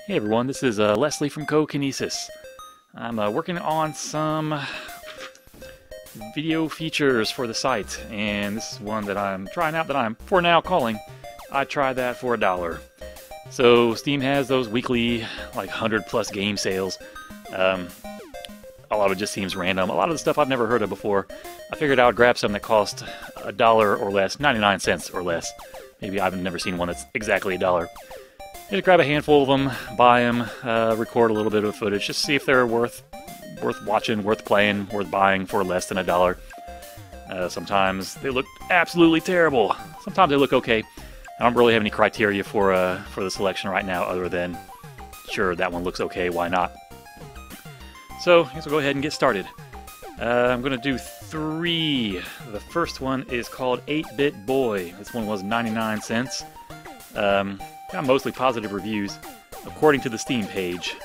Hey everyone, this is Leslie from CoKinesis. I'm working on some video features for the site, and this is one that I'm trying out that I'm, for now, calling I Tried That for $1. So Steam has those weekly, like 100+ game sales. A lot of it just seems random. A lot of the stuff I've never heard of before. I figured I would grab some that cost $1 or less, 99 cents or less. Maybe I've never seen one that's exactly $1. Just grab a handful of them, buy them, record a little bit of footage, just see if they're worth watching, worth playing, worth buying for less than $1. Sometimes they look absolutely terrible. Sometimes they look okay. I don't really have any criteria for the selection right now, other than sure, that one looks okay, why not? So I guess we'll go ahead and get started. I'm going to do 3. The first one is called 8-Bit Boy. This one was 99 cents. Got mostly positive reviews, according to the Steam page.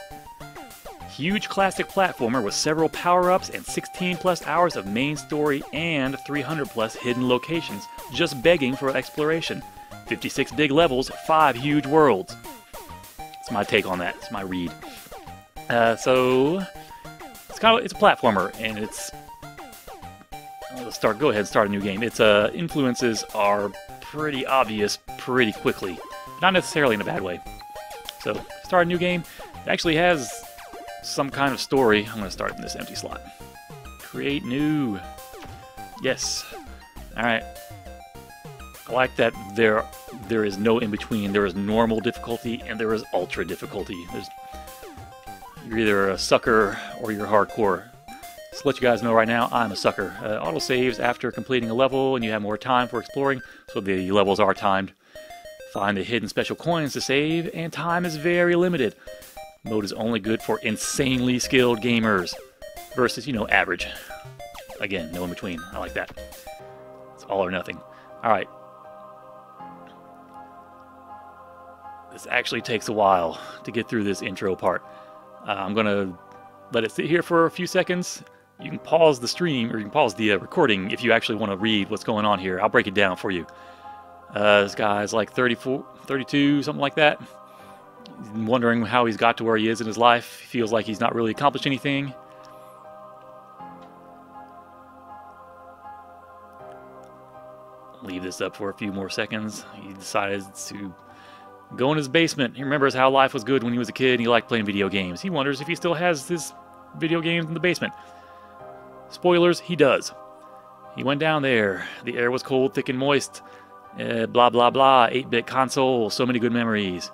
Huge classic platformer with several power-ups and 16+ hours of main story and 300+ hidden locations, just begging for exploration. 56 big levels, 5 huge worlds. That's my take on that. It's my read. So it's a platformer, and it's go ahead and start a new game. Its influences are pretty obvious pretty quickly. Not necessarily in a bad way. So, start a new game. It actually has some kind of story. I'm going to start in this empty slot. Create new. Yes. Alright. I like that there is no in-between. There is normal difficulty and there is ultra difficulty. You're either a sucker or you're hardcore. Just to let you guys know right now, I'm a sucker. Auto saves after completing a level and you have more time for exploring, so the levels are timed. Find the hidden special coins to save, and time is very limited. Mode is only good for insanely skilled gamers versus, average. Again, no in between. I like that. It's all or nothing. Alright. This actually takes a while to get through this intro part. I'm going to let it sit here for a few seconds. You can pause the stream, or you can pause the recording if you actually want to read what's going on here. I'll break it down for you. This guy's like 34, 32, something like that. He's wondering how he's got to where he is in his life. He feels like he's not really accomplished anything. Leave this up for a few more seconds. He decided to go in his basement. He remembers how life was good when he was a kid and he liked playing video games. He wonders if he still has his video games in the basement. Spoilers, he does. He went down there. The air was cold, thick, and moist. Blah, blah, blah, 8-bit console, so many good memories.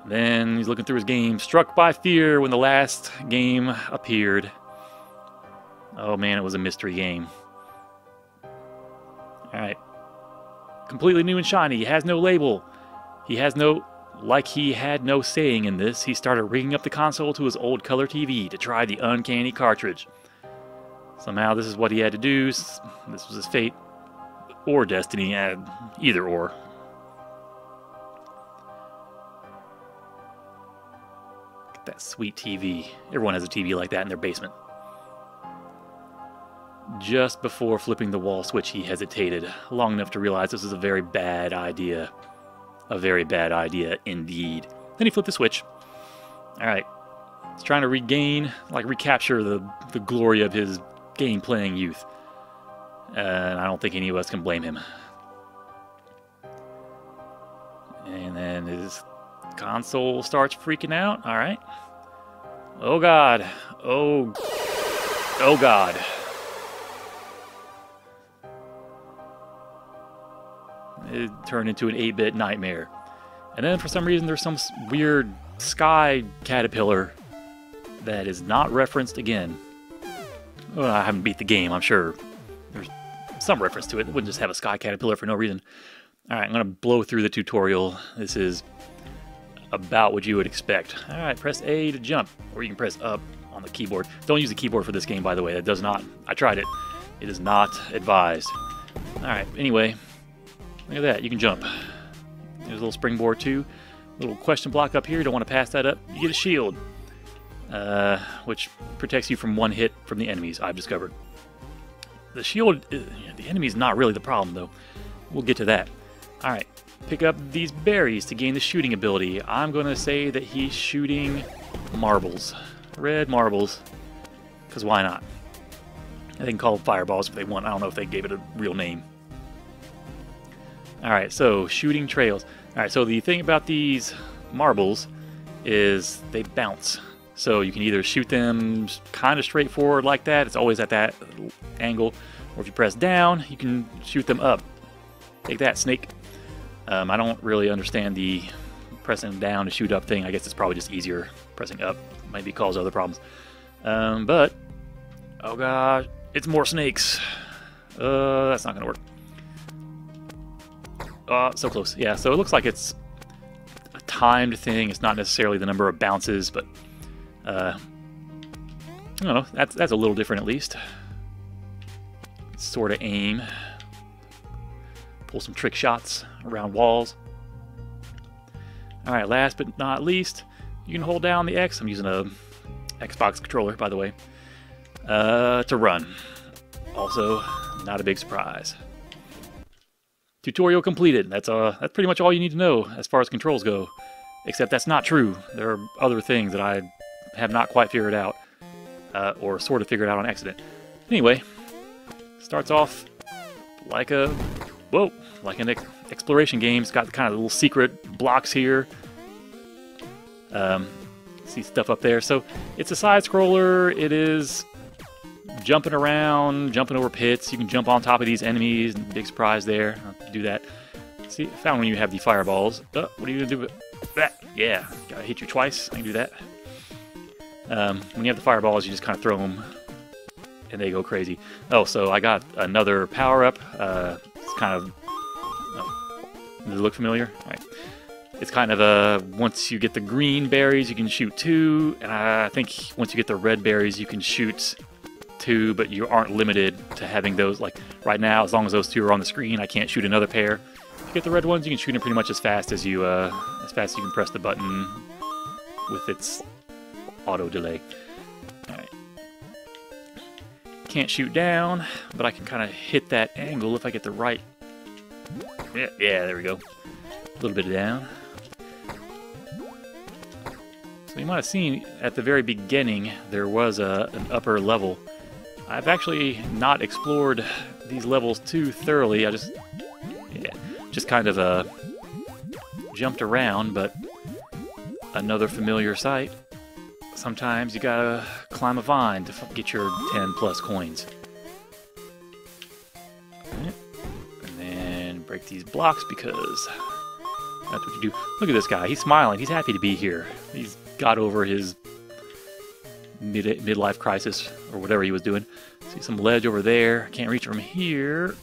Then he's looking through his game, struck by fear when the last game appeared. Oh man, it was a mystery game. Alright. Completely new and shiny, he has no label. He had no saying in this. He started rigging up the console to his old color TV to try the uncanny cartridge. Somehow this is what he had to do. This was his fate. Or destiny, either or. Look at that sweet TV. Everyone has a TV like that in their basement. Just before flipping the wall switch, he hesitated, long enough to realize this is a very bad idea. A very bad idea indeed. Then he flipped the switch. Alright. He's trying to recapture the glory of his game-playing youth. And I don't think any of us can blame him. And then his console starts freaking out. Alright. Oh god. Oh god. It turned into an 8-bit nightmare. And then for some reason there's some weird sky caterpillar that is not referenced again. Well, I haven't beat the game, I'm sure. There's some reference to it. It wouldn't just have a sky caterpillar for no reason. Alright, I'm going to blow through the tutorial. This is about what you would expect. Alright, press A to jump, or you can press up on the keyboard. Don't use the keyboard for this game, by the way. That does not, I tried it. It is not advised. Alright, anyway, look at that. You can jump. There's a little springboard too. Little question block up here. You don't want to pass that up. You get a shield, which protects you from one hit from the enemies, I've discovered. The shield, the enemy's not really the problem, though. We'll get to that. Alright, pick up these berries to gain the shooting ability. I'm going to say that he's shooting marbles. Red marbles. Because why not? They can call them fireballs if they want. I don't know if they gave it a real name. Alright, so shooting trails. Alright, so the thing about these marbles is they bounce. So you can either shoot them kind of straightforward like that. It's always at that angle. Or if you press down, you can shoot them up. Take that, snake. I don't really understand the pressing down to shoot up thing. I guess it's probably just easier pressing up. Maybe cause other problems. But, oh gosh, it's more snakes. That's not going to work. So close. Yeah, so it looks like it's a timed thing. It's not necessarily the number of bounces, but I don't know. That's a little different at least. Sort of aim. Pull some trick shots around walls. Alright, last but not least, you can hold down the X. I'm using a Xbox controller, by the way, to run. Also, not a big surprise. Tutorial completed. That's pretty much all you need to know as far as controls go. Except that's not true. There are other things that I have not quite figured out, or sort of figured out on accident. Anyway, starts off like a like an exploration game. It's got kind of little secret blocks here. See stuff up there. So it's a side scroller. It is jumping around, jumping over pits. You can jump on top of these enemies. Big surprise there. I'll do that. See, found when you have the fireballs. What are you gonna do with that? Yeah, gotta hit you twice. I can do that. When you have the fireballs, you just kind of throw them, and they go crazy. Oh, so I got another power up. It's kind of. Does it look familiar? All right. It's kind of once you get the green berries, you can shoot 2, and I think once you get the red berries, you can shoot 2, but you aren't limited to having those. Like right now, as long as those 2 are on the screen, I can't shoot another pair. If you get the red ones, you can shoot them pretty much as fast as you can press the button with its auto delay. All right. Can't shoot down, but I can kind of hit that angle if I get the right. Yeah, there we go. A little bit down. So you might have seen at the very beginning there was an upper level. I've actually not explored these levels too thoroughly. I just kind of jumped around, but another familiar sight. Sometimes you gotta climb a vine to get your 10 plus coins. And then break these blocks because that's what you do. Look at this guy. He's smiling. He's happy to be here. He's got over his midlife crisis or whatever he was doing. See some ledge over there. Can't reach from here.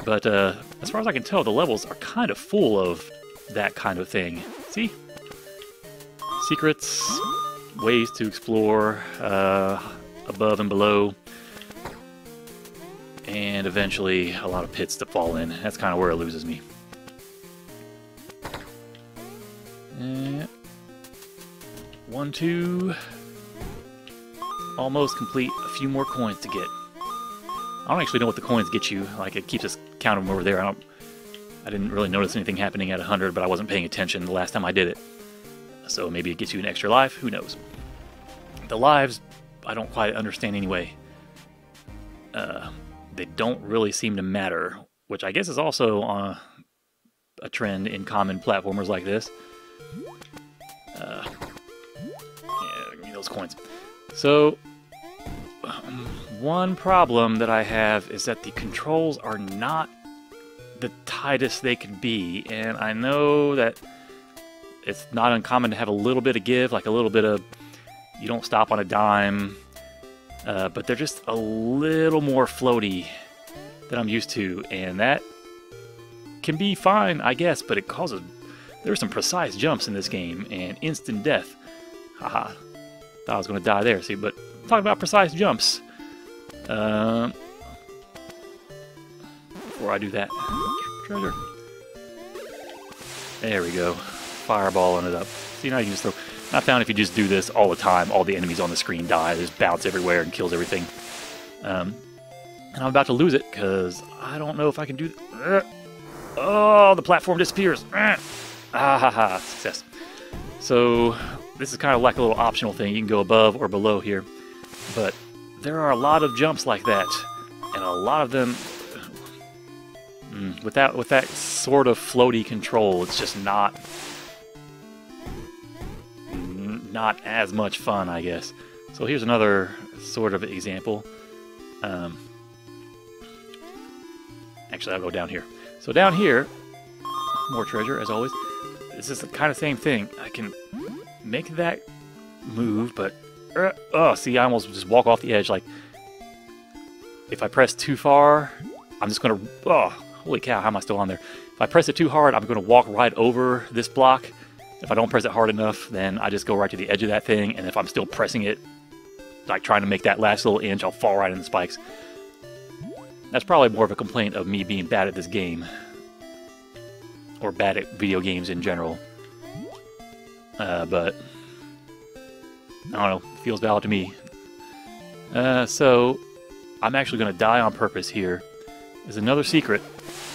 But as far as I can tell, the levels are kind of full of that kind of thing. See? Secrets, ways to explore above and below, and eventually a lot of pits to fall in. That's kind of where it loses me. 1, 2. Almost complete. A few more coins to get. I don't actually know what the coins get you. Like, it keeps us counting them over there. I didn't really notice anything happening at 100, but I wasn't paying attention the last time I did it. So maybe it gets you an extra life. Who knows? The lives, I don't quite understand anyway. They don't really seem to matter, which I guess is also a trend in common platformers like this. Yeah, give me those coins. So, one problem that I have is that the controls are not the tightest they could be, and I know that it's not uncommon to have a little bit of give, like a little bit of you don't stop on a dime, but they're just a little more floaty than I'm used to, and that can be fine, I guess, but it causes... There's some precise jumps in this game, and instant death. Haha. Thought I was going to die there, see, but talking about precise jumps. Before I do that. Treasure. There we go. Fireballing it up. See, now you can just throw... I found if you just do this all the time, all the enemies on the screen die. There's bounce everywhere and kills everything. And I'm about to lose it because I don't know if I can do... Oh, the platform disappears. Ah, ha, ha. Success. So this is kind of like a little optional thing. You can go above or below here. But there are a lot of jumps like that. And a lot of them... with that sort of floaty control, it's just not as much fun, I guess. So here's another sort of example. Actually, I'll go down here. So down here, more treasure, as always. This is the kind of same thing. I can make that move, but... oh, see, I almost just walk off the edge. Like, if I press too far, I'm just going to... Oh, holy cow, how am I still on there? If I press it too hard, I'm going to walk right over this block. If I don't press it hard enough, then I just go right to the edge of that thing, and if I'm still pressing it, like trying to make that last little inch, I'll fall right in the spikes. That's probably more of a complaint of me being bad at this game. Or bad at video games in general. But, I don't know, feels valid to me. So, I'm actually going to die on purpose here. There's another secret,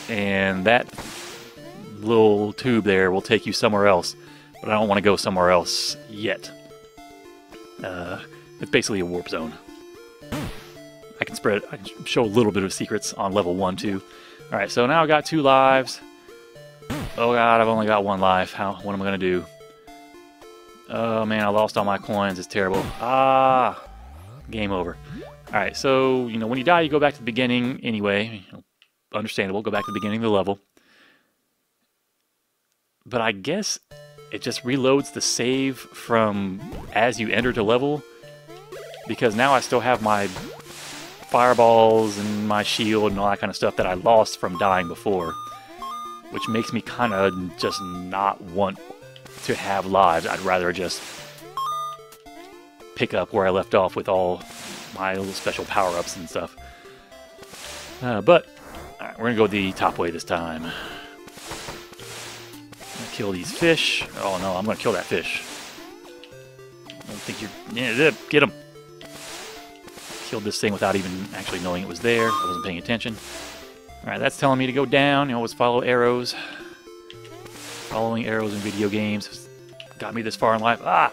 and that little tube there will take you somewhere else. But I don't want to go somewhere else yet. It's basically a warp zone. I can show a little bit of secrets on level 1 too. Alright, so now I got 2 lives. Oh god, I've only got 1 life. What am I gonna do? Oh man, I lost all my coins. It's terrible. Ah! Game over. Alright, so, you know, when you die, you go back to the beginning anyway. Understandable, go back to the beginning of the level. But I guess it just reloads the save from as you enter the level. Because now I still have my fireballs and my shield and all that kind of stuff that I lost from dying before. Which makes me kind of just not want to have lives. I'd rather just pick up where I left off with all my little special power-ups and stuff. But alright, we're going to go the top way this time. I'm going to kill these fish. Oh no, I'm going to kill that fish. I don't think you're... Yeah, get him! Killed this thing without even actually knowing it was there. I wasn't paying attention. Alright, that's telling me to go down. You always follow arrows. Following arrows in video games got me this far in life. Ah!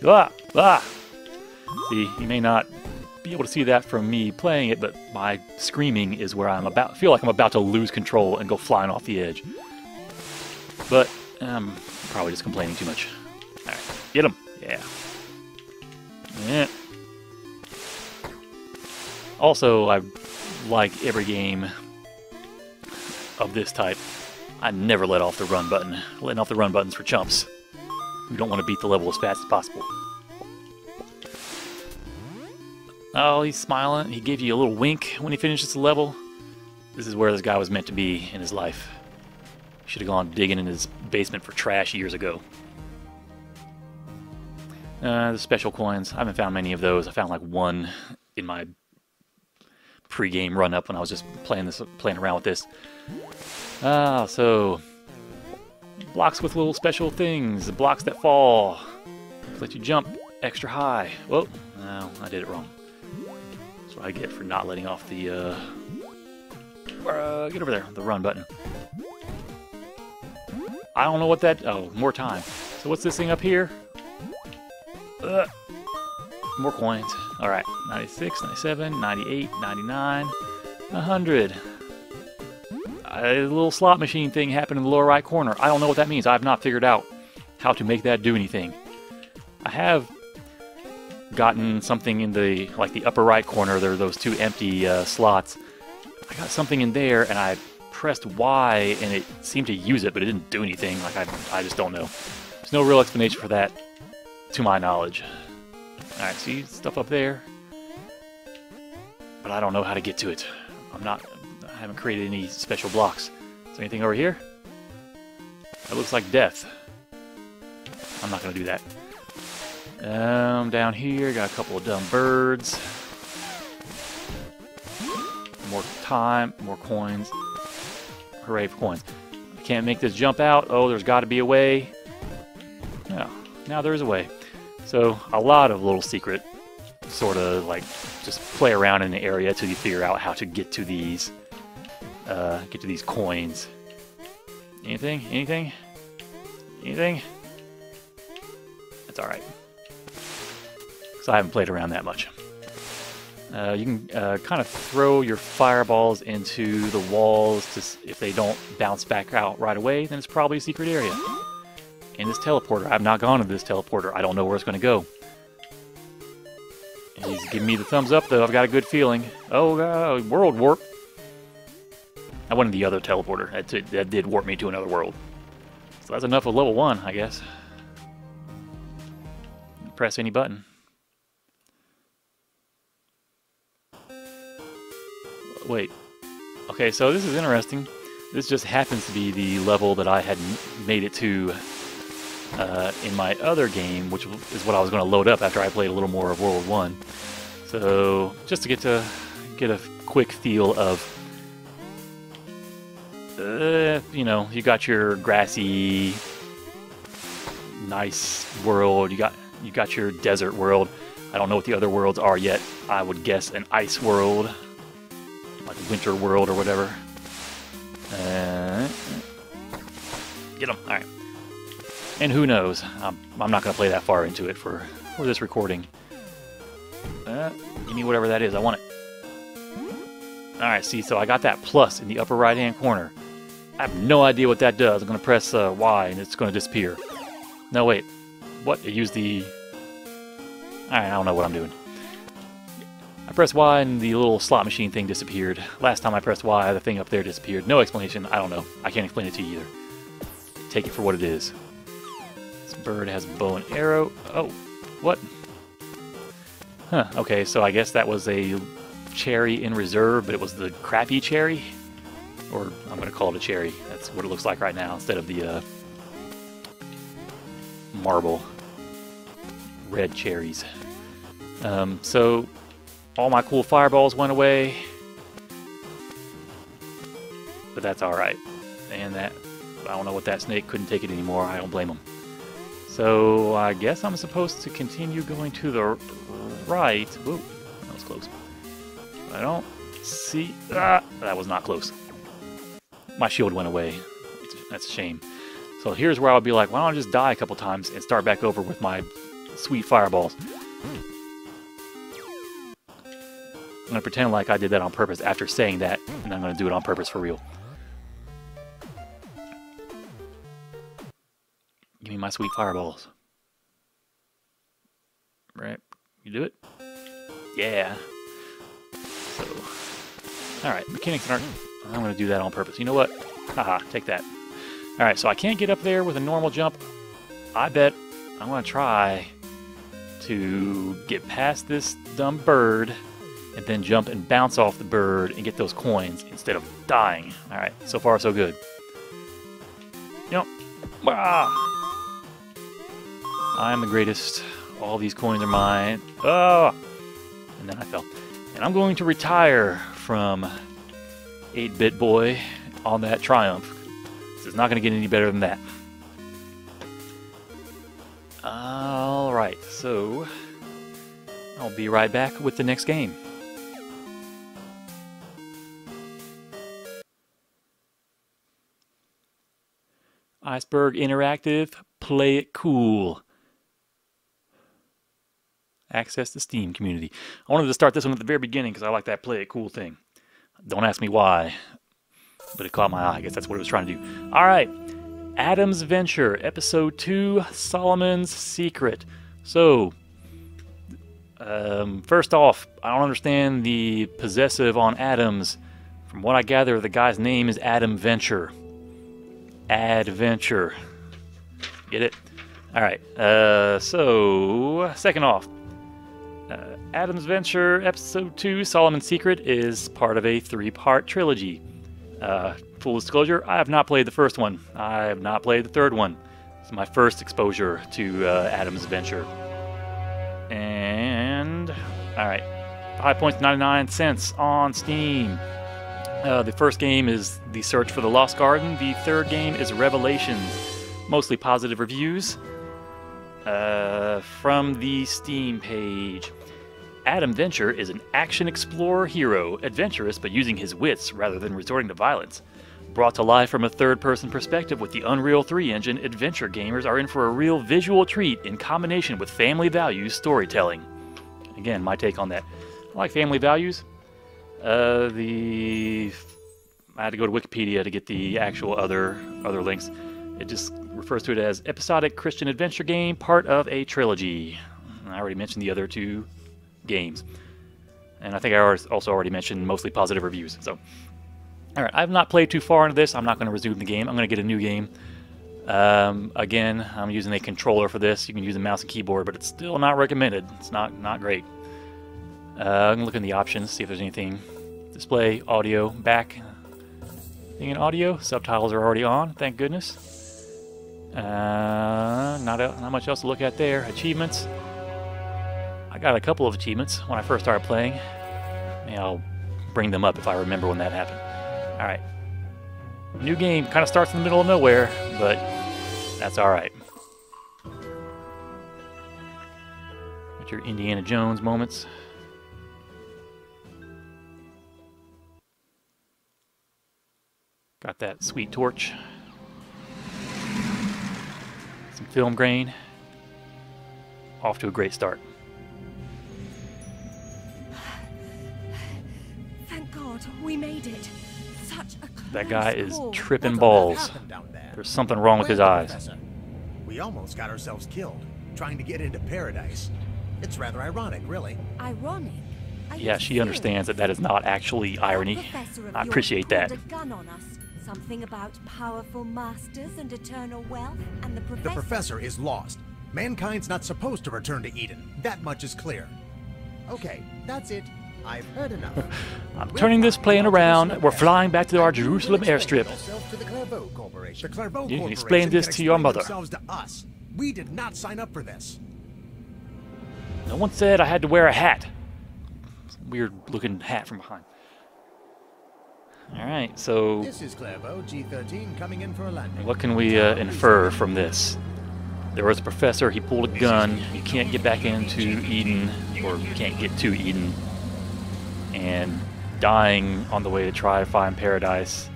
Ah! Ah! See, you may not be able to see that from me playing it, but my screaming is where I feel like I'm about to lose control and go flying off the edge. But I'm probably just complaining too much. Alright, get him! Yeah. Yeah. Also, like every game of this type, I never let off the run button. Letting off the run button's for chumps who don't want to beat the level as fast as possible. Oh, he's smiling. He gave you a little wink when he finishes the level. This is where this guy was meant to be in his life. He should have gone digging in his basement for trash years ago. The special coins. I haven't found many of those. I found like 1 in my pre-game run-up when I was just playing around with this. So blocks with little special things, blocks that fall, let you jump extra high. Whoa, no, I did it wrong. That's what I get for not letting off the get over there, the run button. I don't know what that... Oh, more time. So what's this thing up here? More coins. Alright, 96, 97, 98, 99, 100. A little slot machine thing happened in the lower right corner. I don't know what that means. I have not figured out how to make that do anything. I have gotten something in the upper right corner. There are those 2 empty slots. I got something in there and I pressed Y and it seemed to use it, but it didn't do anything. Like I just don't know. There's no real explanation for that to my knowledge. Alright, see stuff up there? But I don't know how to get to it. I haven't created any special blocks. Is there anything over here? That looks like death. I'm not going to do that. Down here, got a couple of dumb birds. More time, more coins. Hooray for coins. I can't make this jump out. Oh, there's got to be a way. No, now there is a way. So, a lot of little secret sort of like just play around in the area till you figure out how to get to these coins. Anything? Anything? Anything? That's all right. So I haven't played around that much. You can kind of throw your fireballs into the walls if they don't bounce back out right away, then it's probably a secret area. And this teleporter, I've not gone to this teleporter. I don't know where it's going to go. He's giving me the thumbs up, though. I've got a good feeling. Oh, world warp. I went to the other teleporter. That did warp me to another world. So that's enough of level 1, I guess. Press any button. Wait. Okay, so this is interesting. This just happens to be the level that I had made it to in my other game, which is what I was going to load up after I played a little more of World 1. So, just to get a quick feel of, you know, you got your grassy, nice world. You got your desert world. I don't know what the other worlds are yet. I would guess an ice world, like winter world or whatever. Get them. All right. And who knows? I'm not going to play that far into it for this recording. Give me whatever that is. I want it. Alright, see, so I got that plus in the upper right-hand corner. I have no idea what that does. I'm going to press Y and it's going to disappear. No, wait. What? It used the... Alright, I don't know what I'm doing. I pressed Y and the little slot machine thing disappeared. Last time I pressed Y, the thing up there disappeared. No explanation. I don't know. I can't explain it to you either. Take it for what it is. This bird has a bow and arrow. Oh, what? Huh, okay, so I guess that was a cherry in reserve, but it was the crappy cherry? Or I'm going to call it a cherry. That's what it looks like right now, instead of the marble red cherries. So all my cool fireballs went away, but that's alright. And that, I don't know what that snake couldn't take it anymore. I don't blame him. So I guess I'm supposed to continue going to the right. Whoa, that was close. I don't see... that was not close. My shield went away. That's a shame. So here's where I would be like, why don't I just die a couple times and start back over with my sweet fireballs. I'm going to pretend like I did that on purpose after saying that, and I'm going to do it on purpose for real. Give me my sweet fireballs. Right? You do it? Yeah. So, alright, mechanics aren't... I'm going to do that on purpose. You know what? Haha, take that. Alright, so I can't get up there with a normal jump. I bet I'm going to try to get past this dumb bird and then jump and bounce off the bird and get those coins instead of dying. Alright, so far so good. Yep. Ah! I am the greatest. All these coins are mine. Oh! And then I fell. And I'm going to retire from 8-Bit Boy on that triumph. This is not going to get any better than that. Alright, so I'll be right back with the next game. Iceberg Interactive, play it cool. Access the Steam community. I wanted to start this one at the very beginning because I like that play it cool thing. Don't ask me why, but it caught my eye. I guess that's what it was trying to do. Alright, Adam's Venture, Episode 2, Solomon's Secret. So, first off, I don't understand the possessive on Adams. From what I gather, the guy's name is Adam Venture. Adventure. Get it? Alright, so, second off, Adam's Venture Episode 2, Solomon's Secret, is part of a 3-part trilogy. Full disclosure, I have not played the first one. I have not played the third one. It's my first exposure to Adam's Venture. And, alright, 5.99 cents on Steam. The first game is The Search for the Lost Garden. The third game is Revelations. Mostly positive reviews from the Steam page. Adam Venture is an action explorer hero, adventurous but using his wits rather than resorting to violence. Brought to life from a third-person perspective with the Unreal 3 engine, adventure gamers are in for a real visual treat in combination with family values storytelling. Again, my take on that. I like family values. I had to go to Wikipedia to get the actual other links. It just refers to it as episodic Christian adventure game, part of a trilogy. I already mentioned the other two games. And I think I also already mentioned mostly positive reviews. So, alright, I've not played too far into this. I'm not going to resume the game. I'm going to get a new game. Again, I'm using a controller for this. You can use a mouse and keyboard, but it's still not recommended. It's not great. I'm going to look in the options, see if there's anything. Display, audio, back. Anything in audio? Subtitles are already on, thank goodness. Not much else to look at there. Achievements. I got a couple of achievements when I first started playing. Maybe I'll bring them up if I remember when that happened. Alright. New game kind of starts in the middle of nowhere, but that's alright. Got your Indiana Jones moments. Got that sweet torch. Some film grain. Off to a great start. Thank God, we made it. Such a close That guy is call. tripping balls. There's something wrong with his eyes. Professor? We almost got ourselves killed, trying to get into paradise. It's rather ironic, really. Ironic? Are you Yeah, she serious? understands that is not actually irony. Professor of I yours appreciate that. pulled a gun on us. Something about powerful masters and eternal wealth, and the The professor is lost. Mankind's not supposed to return to Eden. That much is clear. Okay, that's it. I've heard enough. I'm turning this plane around. We're flying back to our Jerusalem airstrip. You can explain this to your mother. To us. We did not sign up for this. No one said I had to wear a hat. Weird looking hat from behind. Alright, so This is Clairvaux, G13, coming in for a landing. what can we infer from this? There was a professor, he pulled a gun, you can't get back into Eden, or you can't get to Eden, and dying on the way to try to find paradise.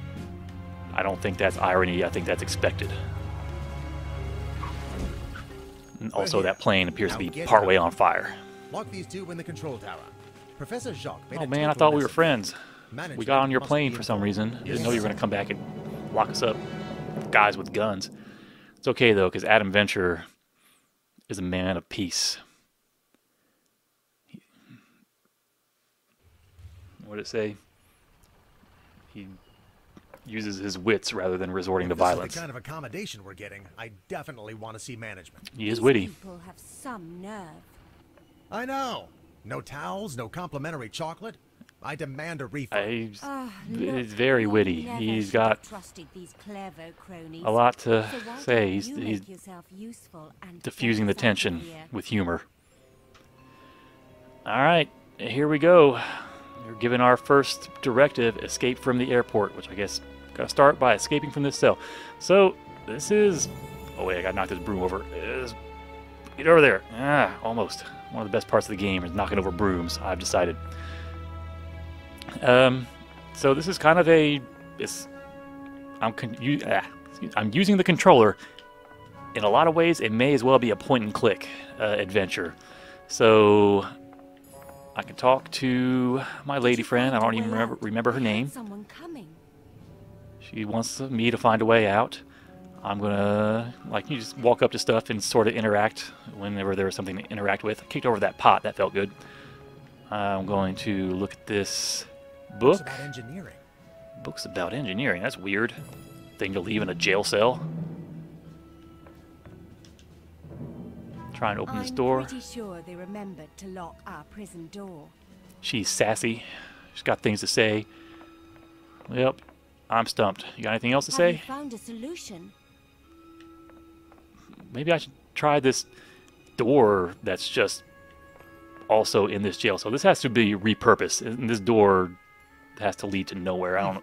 I don't think that's irony, I think that's expected. And also, that plane appears to be partway on fire. Lock these two in the control tower. Professor Jacques made Oh a man, I total thought we mess were of friends. Management We got on your must plane be for some informed. reason. Didn't know you were going to come back and lock us up. Guys with guns. It's okay though, because Adam Venture is a man of peace. What did it say? He uses his wits rather than resorting to If this is violence. the kind of accommodation we're getting, I definitely want to see management. He is witty. People have some nerve. I know. No towels, no complimentary chocolate. I demand a refund. He's very witty. He's got a lot to say. He's diffusing the tension with humor. Alright, here we go. We're given our first directive, escape from the airport, which I guess gotta start by escaping from this cell. So, this is... Oh wait, I gotta knock this broom over. Get over there. Ah, almost. One of the best parts of the game is knocking over brooms, I've decided. So this is kind of a... I'm using the controller. In a lot of ways, it may as well be a point-and-click adventure. So... I can talk to my lady friend. I don't even remember her name. Someone coming. She wants me to find a way out. I'm gonna, like, you just walk up to stuff and sort of interact whenever there was something to interact with. I kicked over that pot. That felt good. I'm going to look at this book. Books about engineering. Books about engineering. That's weird. Thing to leave in a jail cell. Trying to open this door. I'm pretty sure they remembered to lock our prison door. She's sassy. She's got things to say. Yep, I'm stumped. You got anything else to say? Have you found a solution? Maybe I should try this door that's just also in this jail. So this has to be repurposed, and this door has to lead to nowhere. I don't know.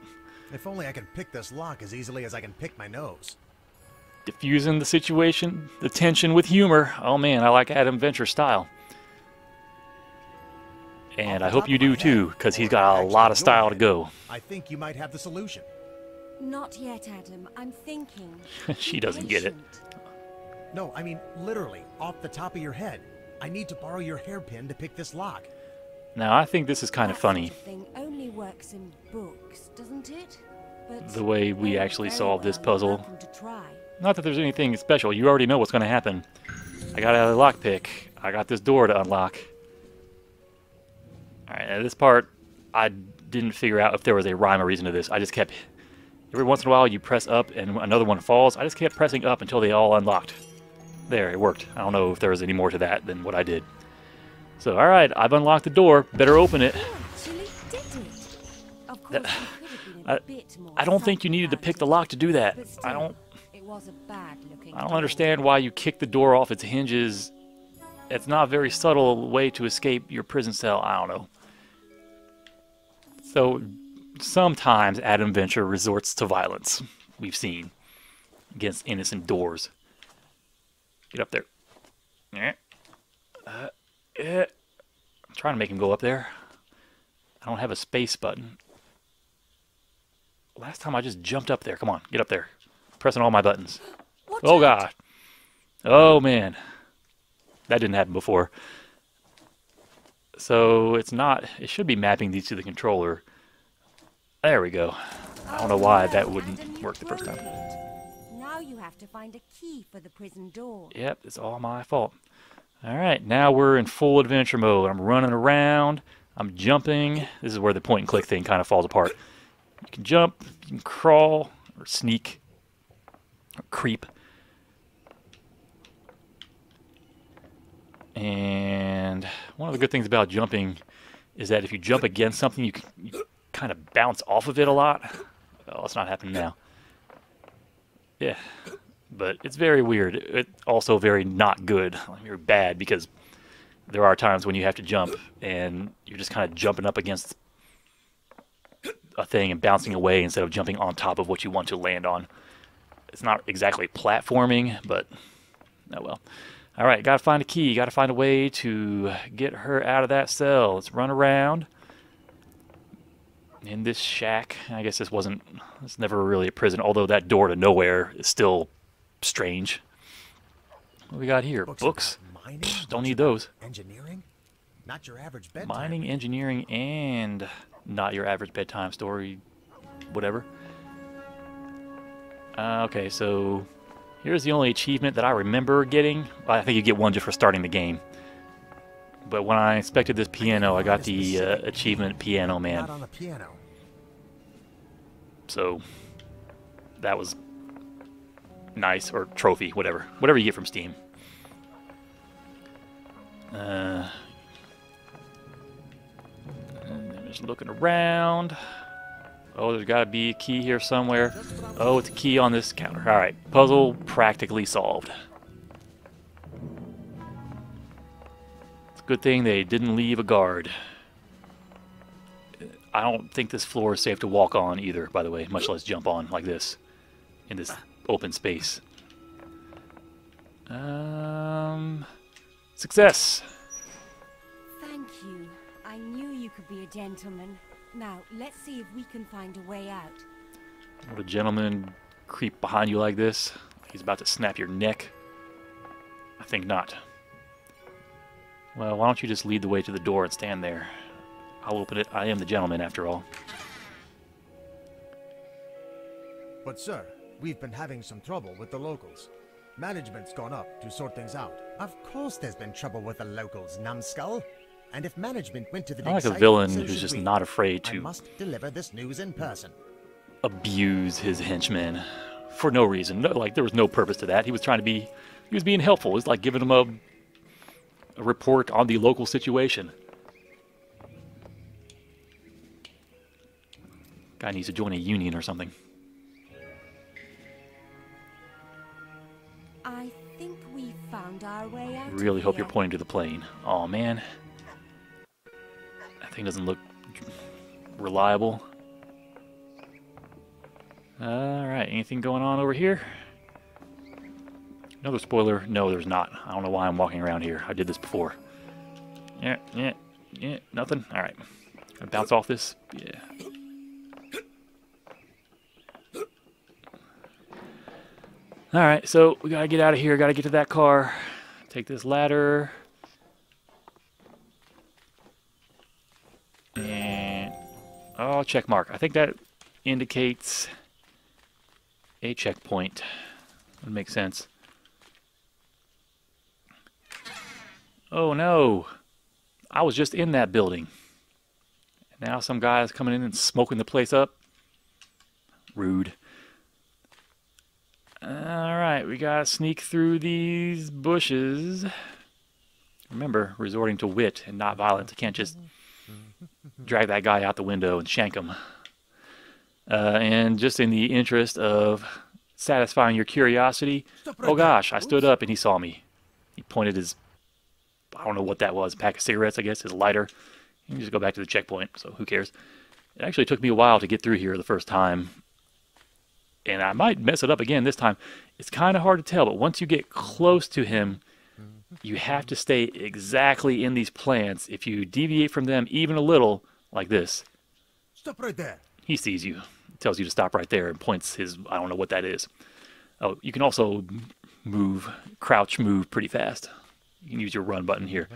If only I can pick this lock as easily as I can pick my nose. Diffusing the situation, the tension with humor. Oh man, I like Adam Venture style. And Off I the hope top you of my do head, too, because he's or got a actually lot of your style to head, go. I think you might have the solution. Not yet, Adam. I'm thinking. She Be doesn't get it. patient. No, I mean literally, off the top of your head. I need to borrow your hairpin to pick this lock. Now, I think this is kind of That funny, sort of thing only works in books, doesn't it? But the way we oh, actually very solved this well, you're puzzle. welcome to try. Not that there's anything special. You already know what's going to happen. I got out of the lockpick. I got this door to unlock. Alright, now this part, I didn't figure out if there was a rhyme or reason to this. I just kept... Every once in a while, you press up and another one falls. I just kept pressing up until they all unlocked. There, it worked. I don't know if there was any more to that than what I did. So, alright, I've unlocked the door. Better open it. You actually did it. Of course, you could have been a bit more I don't think you needed to subtle pick the about lock to do it, that. but I still, don't... It was a bad-looking I don't door. understand why you kick the door off its hinges. It's not a very subtle way to escape your prison cell. I don't know. So, sometimes Adam Venture resorts to violence. We've seen. Against innocent doors. Get up there. I'm trying to make him go up there. I don't have a space button. Last time I just jumped up there. Come on, get up there. Pressing all my buttons. Watch Oh out. god. Oh man. That didn't happen before. So it should be mapping these to the controller. There we go. I don't know why that wouldn't Adam, you work the first time. broke it. Now you have to find a key for the prison door. Yep, it's all my fault. Alright, now we're in full adventure mode. I'm running around. I'm jumping. This is where the point and click thing kind of falls apart. You can jump, you can crawl, or sneak, or creep. And one of the good things about jumping is that if you jump against something, you kind of bounce off of it a lot. Oh, it's not happening now. Yeah, but it's very weird. It's also very not good. Very bad because there are times when you have to jump and you're just kind of jumping up against a thing and bouncing away instead of jumping on top of what you want to land on. It's not exactly platforming, but oh well. All right, gotta find a key. Gotta find a way to get her out of that cell. Let's run around in this shack. I guess it's never really a prison, although that door to nowhere is still strange. What do we got here? Books? about mining, Pfft, don't books need about those. Engineering? Not your average bedtime. Mining, engineering, and not your average bedtime story, whatever. Okay, so here's the only achievement that I remember getting. Well, I think you get one just for starting the game. But when I inspected this piano, I got the achievement Piano Man. Not on the piano. So that was nice, or trophy, whatever. Whatever you get from Steam. Just looking around. Oh, there's got to be a key here somewhere. Oh, it's a key on this counter. Alright, puzzle practically solved. It's a good thing they didn't leave a guard. I don't think this floor is safe to walk on either, by the way, much less jump on like this in this open space. Success! Thank you. I knew you could be a gentleman. Now, let's see if we can find a way out. Would a gentleman creep behind you like this? He's about to snap your neck? I think not. Well, why don't you just lead the way to the door and stand there? I'll open it. I am the gentleman, after all. But sir, we've been having some trouble with the locals. Management's gone up to sort things out. Of course there's been trouble with the locals, numbskull. And if management went to the I big like a site, villain so who's should just we. not afraid I to must deliver this news in person. abuse his henchmen for no reason. No, like, there was no purpose to that. He was being helpful. It was like giving him a report on the local situation. Guy needs to join a union or something. I think we found our way out. I really hope you're here. pointing to the plane. Oh man. That thing doesn't look reliable. Alright, anything going on over here? Another spoiler? No, there's not. I don't know why I'm walking around here. I did this before. Yeah. Yeah, nothing? Alright. Gonna bounce off this? Yeah. Alright, so we gotta get out of here. Gotta get to that car. Take this ladder. And... oh, check mark. I think that indicates a checkpoint. Would make sense. Oh no! I was just in that building. And now some guy's coming in and smoking the place up. Rude. Alright, we gotta sneak through these bushes. Remember, resorting to wit and not violence. I can't just drag that guy out the window and shank him. And just in the interest of satisfying your curiosity, oh gosh, I stood up and he saw me. He pointed his, I don't know what that was, a pack of cigarettes, I guess, his lighter. You can just go back to the checkpoint, so who cares. It actually took me a while to get through here the first time. And I might mess it up again this time. It's kind of hard to tell, but once you get close to him, you have to stay exactly in these plants. If you deviate from them even a little, like this, Stop right there. he sees you. Tells you to stop right there and points his, I don't know what that is. Oh, you can also move, crouch move pretty fast. You can use your run button here.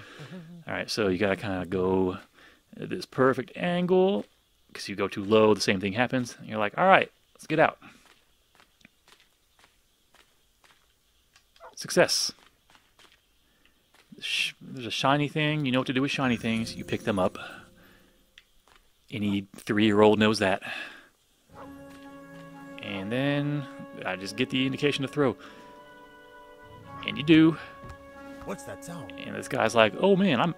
Alright, so you gotta kind of go at this perfect angle, because you go too low, the same thing happens. And you're like, alright, let's get out. Success. There's a shiny thing. You know what to do with shiny things. You pick them up. Any 3-year-old knows that. And then I just get the indication to throw. And you do. What's that sound? And this guy's like, oh man,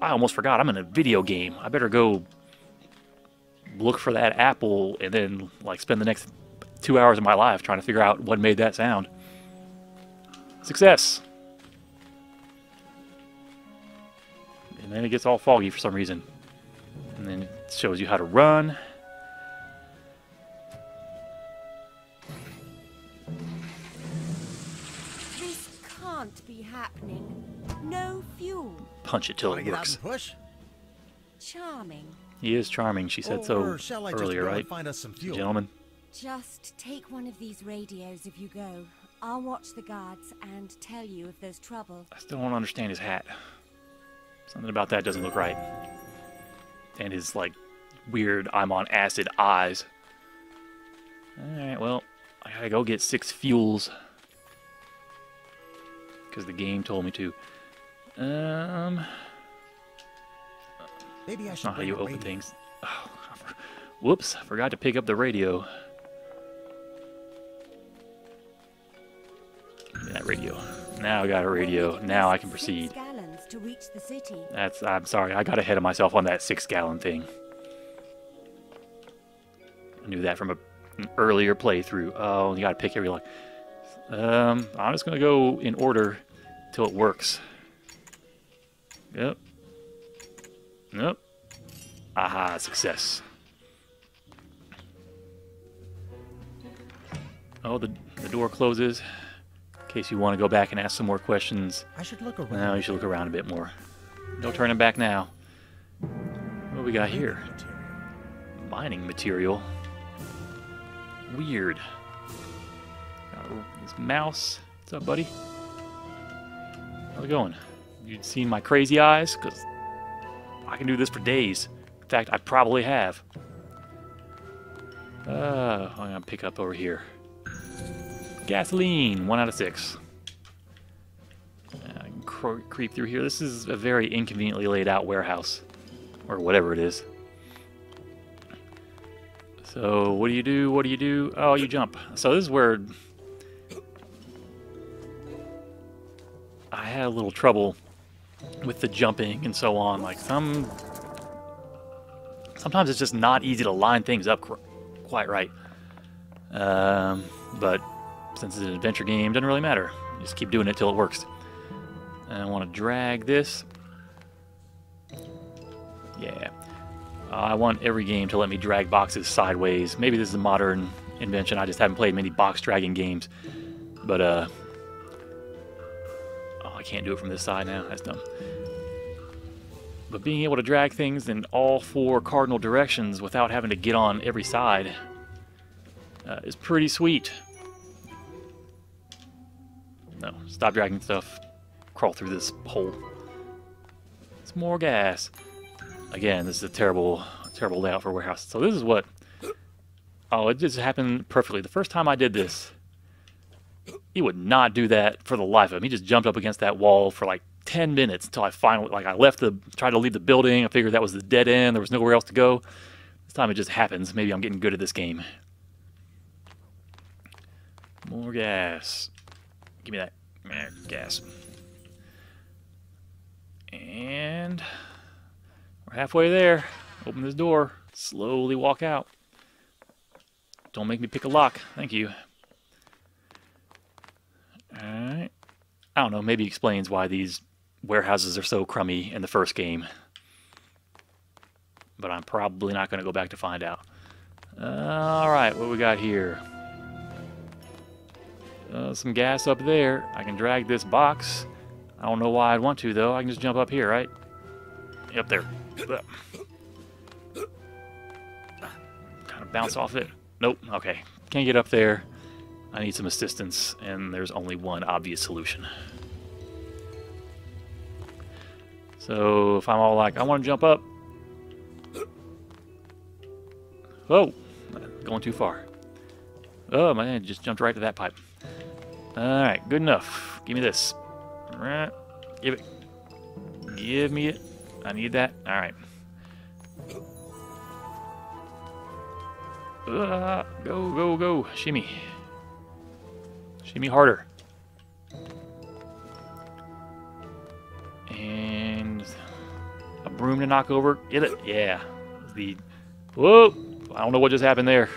I almost forgot. I'm in a video game. I better go look for that apple and then like spend the next 2 hours of my life trying to figure out what made that sound. Success. And then it gets all foggy for some reason. And then it shows you how to run. This can't be happening. No fuel. Punch it till Wanna it get out works. and push? Charming. He is charming, she said so Or shall I just earlier, go and right? find us some fuel? Gentlemen. Just take one of these radios if you go. I'll watch the guards and tell you if there's trouble. I still don't understand his hat. Something about that doesn't look right. And his, like, weird I'm on acid eyes. Alright, well, I gotta go get 6 fuels. Because the game told me to. Maybe I That's should not how bring you a open radio. things. Oh, whoops, I forgot to pick up the radio. Give me that radio. Now I got a radio. Now I can proceed. 6 gallons to reach the city. I'm sorry, I got ahead of myself on that 6-gallon thing. I knew that from an earlier playthrough. Oh, you gotta pick every lock. I'm just gonna go in order till it works. Yep. Nope. Aha, success. Oh, the door closes. In case you want to go back and ask some more questions. I should look around. Now you should look around a bit more. No turning back now. What do we got here? Mining material. Weird. Got this mouse. What's up, buddy? How's it going? You'd seen my crazy eyes? Because I can do this for days. In fact, I probably have. I'm going to pick up over here. Gasoline, 1 out of 6. I can creep through here. This is a very inconveniently laid out warehouse. Or whatever it is. So, what do you do? What do you do? Oh, you jump. So this is where I had a little trouble with the jumping and so on. Like, sometimes it's just not easy to line things up quite right. But since it's an adventure game, it doesn't really matter. You just keep doing it till it works. And I want to drag this. Yeah. I want every game to let me drag boxes sideways. Maybe this is a modern invention. I just haven't played many box dragging games. But, oh, I can't do it from this side now. That's dumb. But being able to drag things in all 4 cardinal directions without having to get on every side is pretty sweet. No, stop dragging stuff. Crawl through this hole. It's more gas. Again, this is a terrible layout for a warehouse. So this is what... Oh, it just happened perfectly. The first time I did this, he would not do that for the life of him. He just jumped up against that wall for like 10 minutes until I finally, like, I tried to leave the building. I figured that was the dead end. There was nowhere else to go. This time it just happens. Maybe I'm getting good at this game. More gas. Give me that. Gas. And we're halfway there. Open this door. Slowly walk out. Don't make me pick a lock. Thank you. Alright. I don't know. Maybe explains why these warehouses are so crummy in the first game. But I'm probably not going to go back to find out. Alright, what we got here? Some gas up there. I can drag this box. I don't know why I'd want to, though. I can just jump up here, right? Up there. Kind of bounce off it. Nope. Okay. Can't get up there. I need some assistance, and there's only one obvious solution. So if I'm all like, I want to jump up. Whoa. Going too far. Oh, man, just jumped right to that pipe. Alright, good enough. Give me this. Alright. Give it. Give me it. I need that. Alright. Go, go, go. Shimmy. Shimmy harder. And a broom to knock over. Get it? Yeah. Whoa! I don't know what just happened there.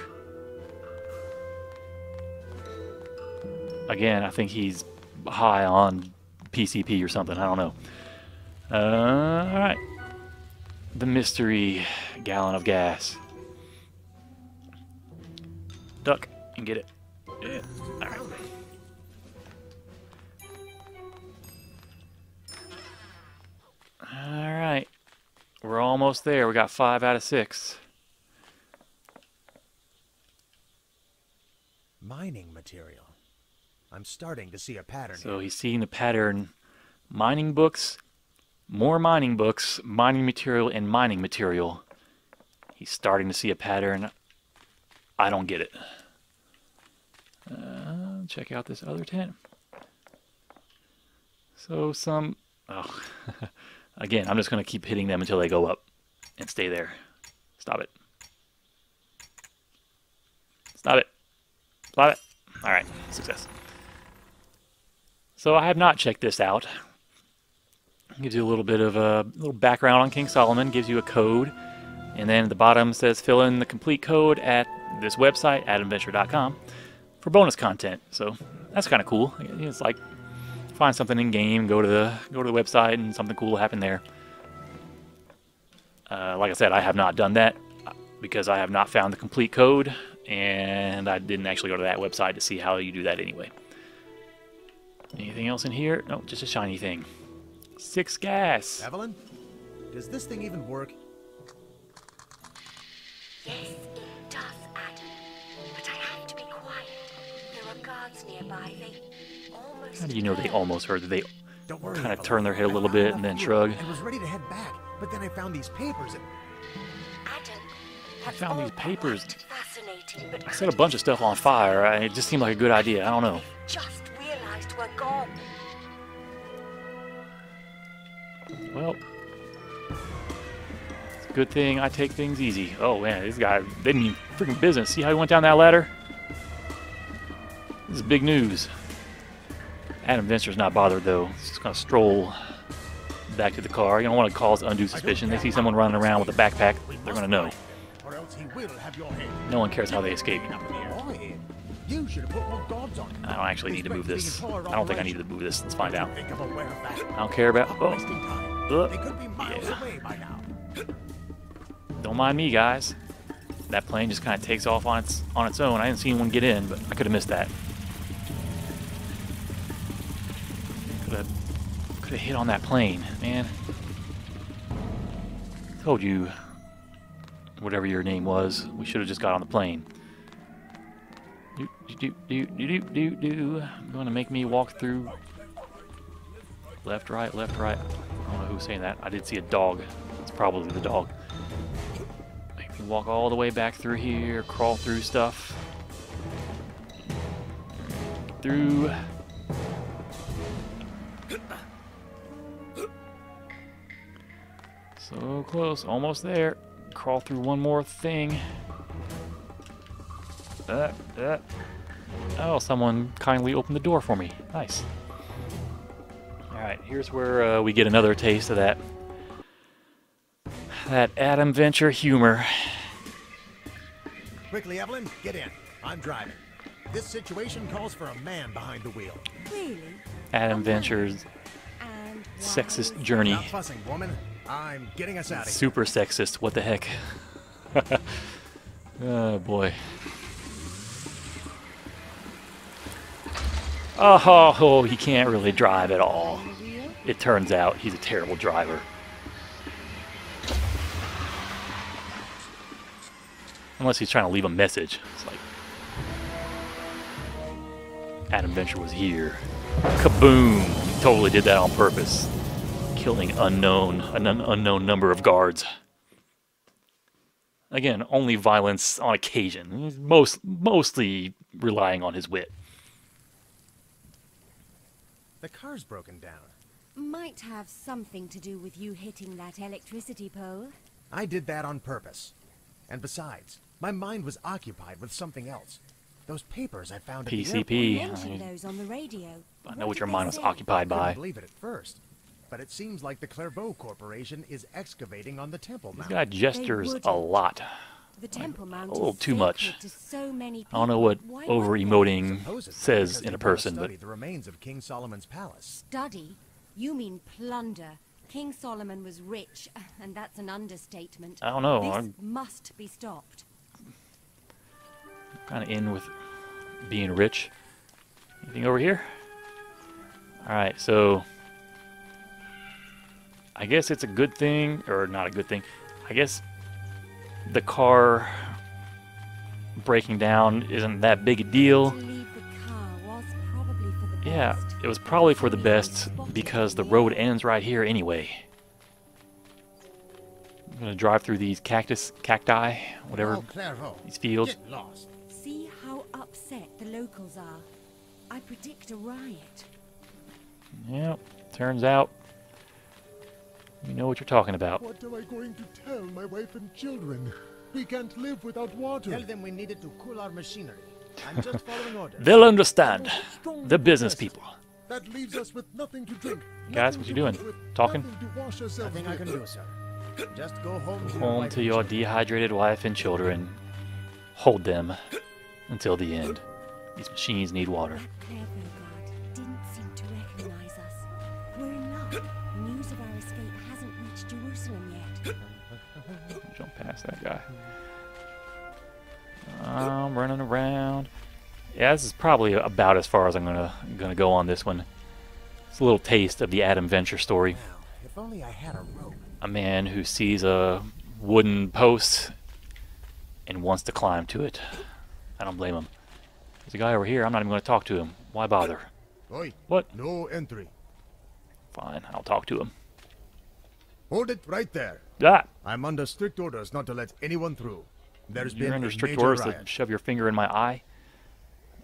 Again, I think he's high on PCP or something. I don't know. Alright. The mystery gallon of gas. Duck and get it. Yeah. Alright. Alright. We're almost there. We got 5 out of 6. Mining material. I'm starting to see a pattern. So he's seeing a pattern. Mining books, more mining books, mining material, and mining material. He's starting to see a pattern. I don't get it. Check out this other tent. So some... Oh. Again, I'm just going to keep hitting them until they go up. And stay there. Stop it. Stop it. Stop it. Alright, success. So I have not checked this out. Gives you a little bit of a little background on King Solomon. Gives you a code. And then at the bottom says fill in the complete code at this website, adamventure.com, for bonus content. So that's kind of cool. It's like find something in game, go to the website, and something cool will happen there. Like I said, I have not done that because I have not found the complete code, and I didn't actually go to that website to see how you do that anyway. Anything else in here? No, just a shiny thing. 6 gas. Evelyn, does this thing even work? Yes, it does, Adam. But I have to be quiet. There are guards nearby. They almost... How do you know they almost heard? Did they Don't worry, kind of Evelyn. turn their head a little I bit found and then enough shrug? fuel and was ready to head back, but then I found these papers and... Adam, I found these papers. fascinating, but I set a bunch of stuff on fire. It just seemed like a good idea. I don't know. just realized we're gone. Well, it's a good thing I take things easy. Oh man, this guy didn't mean freaking business. See how he went down that ladder? This is big news. Adam Venture's not bothered though. He's just gonna stroll back to the car. You don't want to cause undue suspicion. They see someone running around with a backpack, they're gonna know. Or else he will have your head. No one cares how they escape. Your head? You should have put more guards on it. I don't actually need to move this. I don't think I need to move this. Let's find out. Think of a way of that. I don't care about... Stop wasting time. Oh. They could be miles Yeah. away by now. Don't mind me, guys. That plane just kind of takes off on its own. I didn't see anyone get in, but I could have missed that. Could have hit on that plane, man. Told you, whatever your name was, we should have just got on the plane. Going to make me walk through left, right, left, right. I don't know who's saying that. I did see a dog. It's probably the dog. Make me walk all the way back through here, crawl through stuff. Through. So close, almost there. Crawl through one more thing. Oh, someone kindly opened the door for me. Nice. Alright, here's where we get another taste of that Adam Venture humor. Quickly, Evelyn, get in. I'm driving. This situation calls for a man behind the wheel. Really? Adam Venture's And why sexist was journey. Stop fussing, woman. I'm getting us out of here. Super sexist, what the heck. Oh boy. Oh, he can't really drive at all. It turns out he's a terrible driver. Unless he's trying to leave a message. It's like, Adam Venture was here. Kaboom! He totally did that on purpose. Killing an unknown number of guards. Again, only violence on occasion. He's mostly relying on his wit. The car's broken down. Might have something to do with you hitting that electricity pole. I did that on purpose. And besides, my mind was occupied with something else. Those papers I found at the airport. You PCP. mentioned those on the radio. I know what your did mind they was say? occupied I couldn't by. believe it at first. But it seems like the Clairvaux Corporation is excavating on the Temple This Mount. guy gestures wouldn't. a lot. The Temple Mount a little is too much. sacred to so many I don't know what people. Why over wouldn't they? emoting Supposedly says because in a they wanna person, but study the remains of King Solomon's palace. Study? You mean plunder. King Solomon was rich, and that's an understatement. I don't know. This I'm must be stopped. kind of in with being rich. Anything over here? Alright, so I guess it's a good thing, or not a good thing. I guess the car breaking down isn't that big a deal. To leave the car was probably for the Yeah, best. it was probably for the We best spotted because the it. road ends right here anyway. I'm gonna drive through these cacti, whatever, Oh, Clairvaux, these fields. get lost. See how upset the locals are. I predict a riot. Yep, turns out you know what you're talking about. What am I going to tell my wife and children? We can't live without water. Tell them we needed to cool our machinery. I'm just following orders. They'll understand. The business people. That leaves us with nothing to drink. Guys, nothing what you to doing? eat with, Talking? nothing to wash ourselves Nothing I with. can do, sir. Just go home to your Home wife to and your children. dehydrated wife and children. Hold them until the end. These machines need water. That Clairvaux guard didn't seem to recognize us. We're in luck. News of our escape hasn't reached Jerusalem yet. Jump past that guy. I'm running around. Yeah, this is probably about as far as I'm gonna go on this one. It's a little taste of the Adam Venture story. Now, if only I had a rope. A man who sees a wooden post and wants to climb to it. I don't blame him. There's a guy over here. I'm not even going to talk to him. Why bother? Oi, What? no entry. Fine, I'll talk to him. Hold it right there. Ah! I'm under strict orders not to let anyone through. There's You're been under a strict major orders to riot. shove your finger in my eye?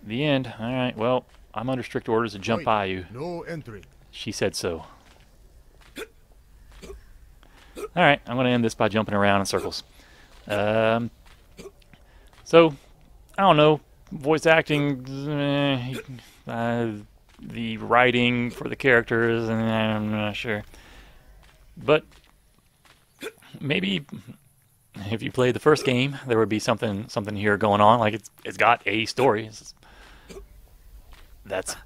The end. Alright, well, I'm under strict orders to jump Oi, by you. No entry. She said so. Alright, I'm going to end this by jumping around in circles. So, I don't know. Voice acting, the writing for the characters, I'm not sure. But maybe if you played the first game, there would be something here going on. Like it's got a story. That's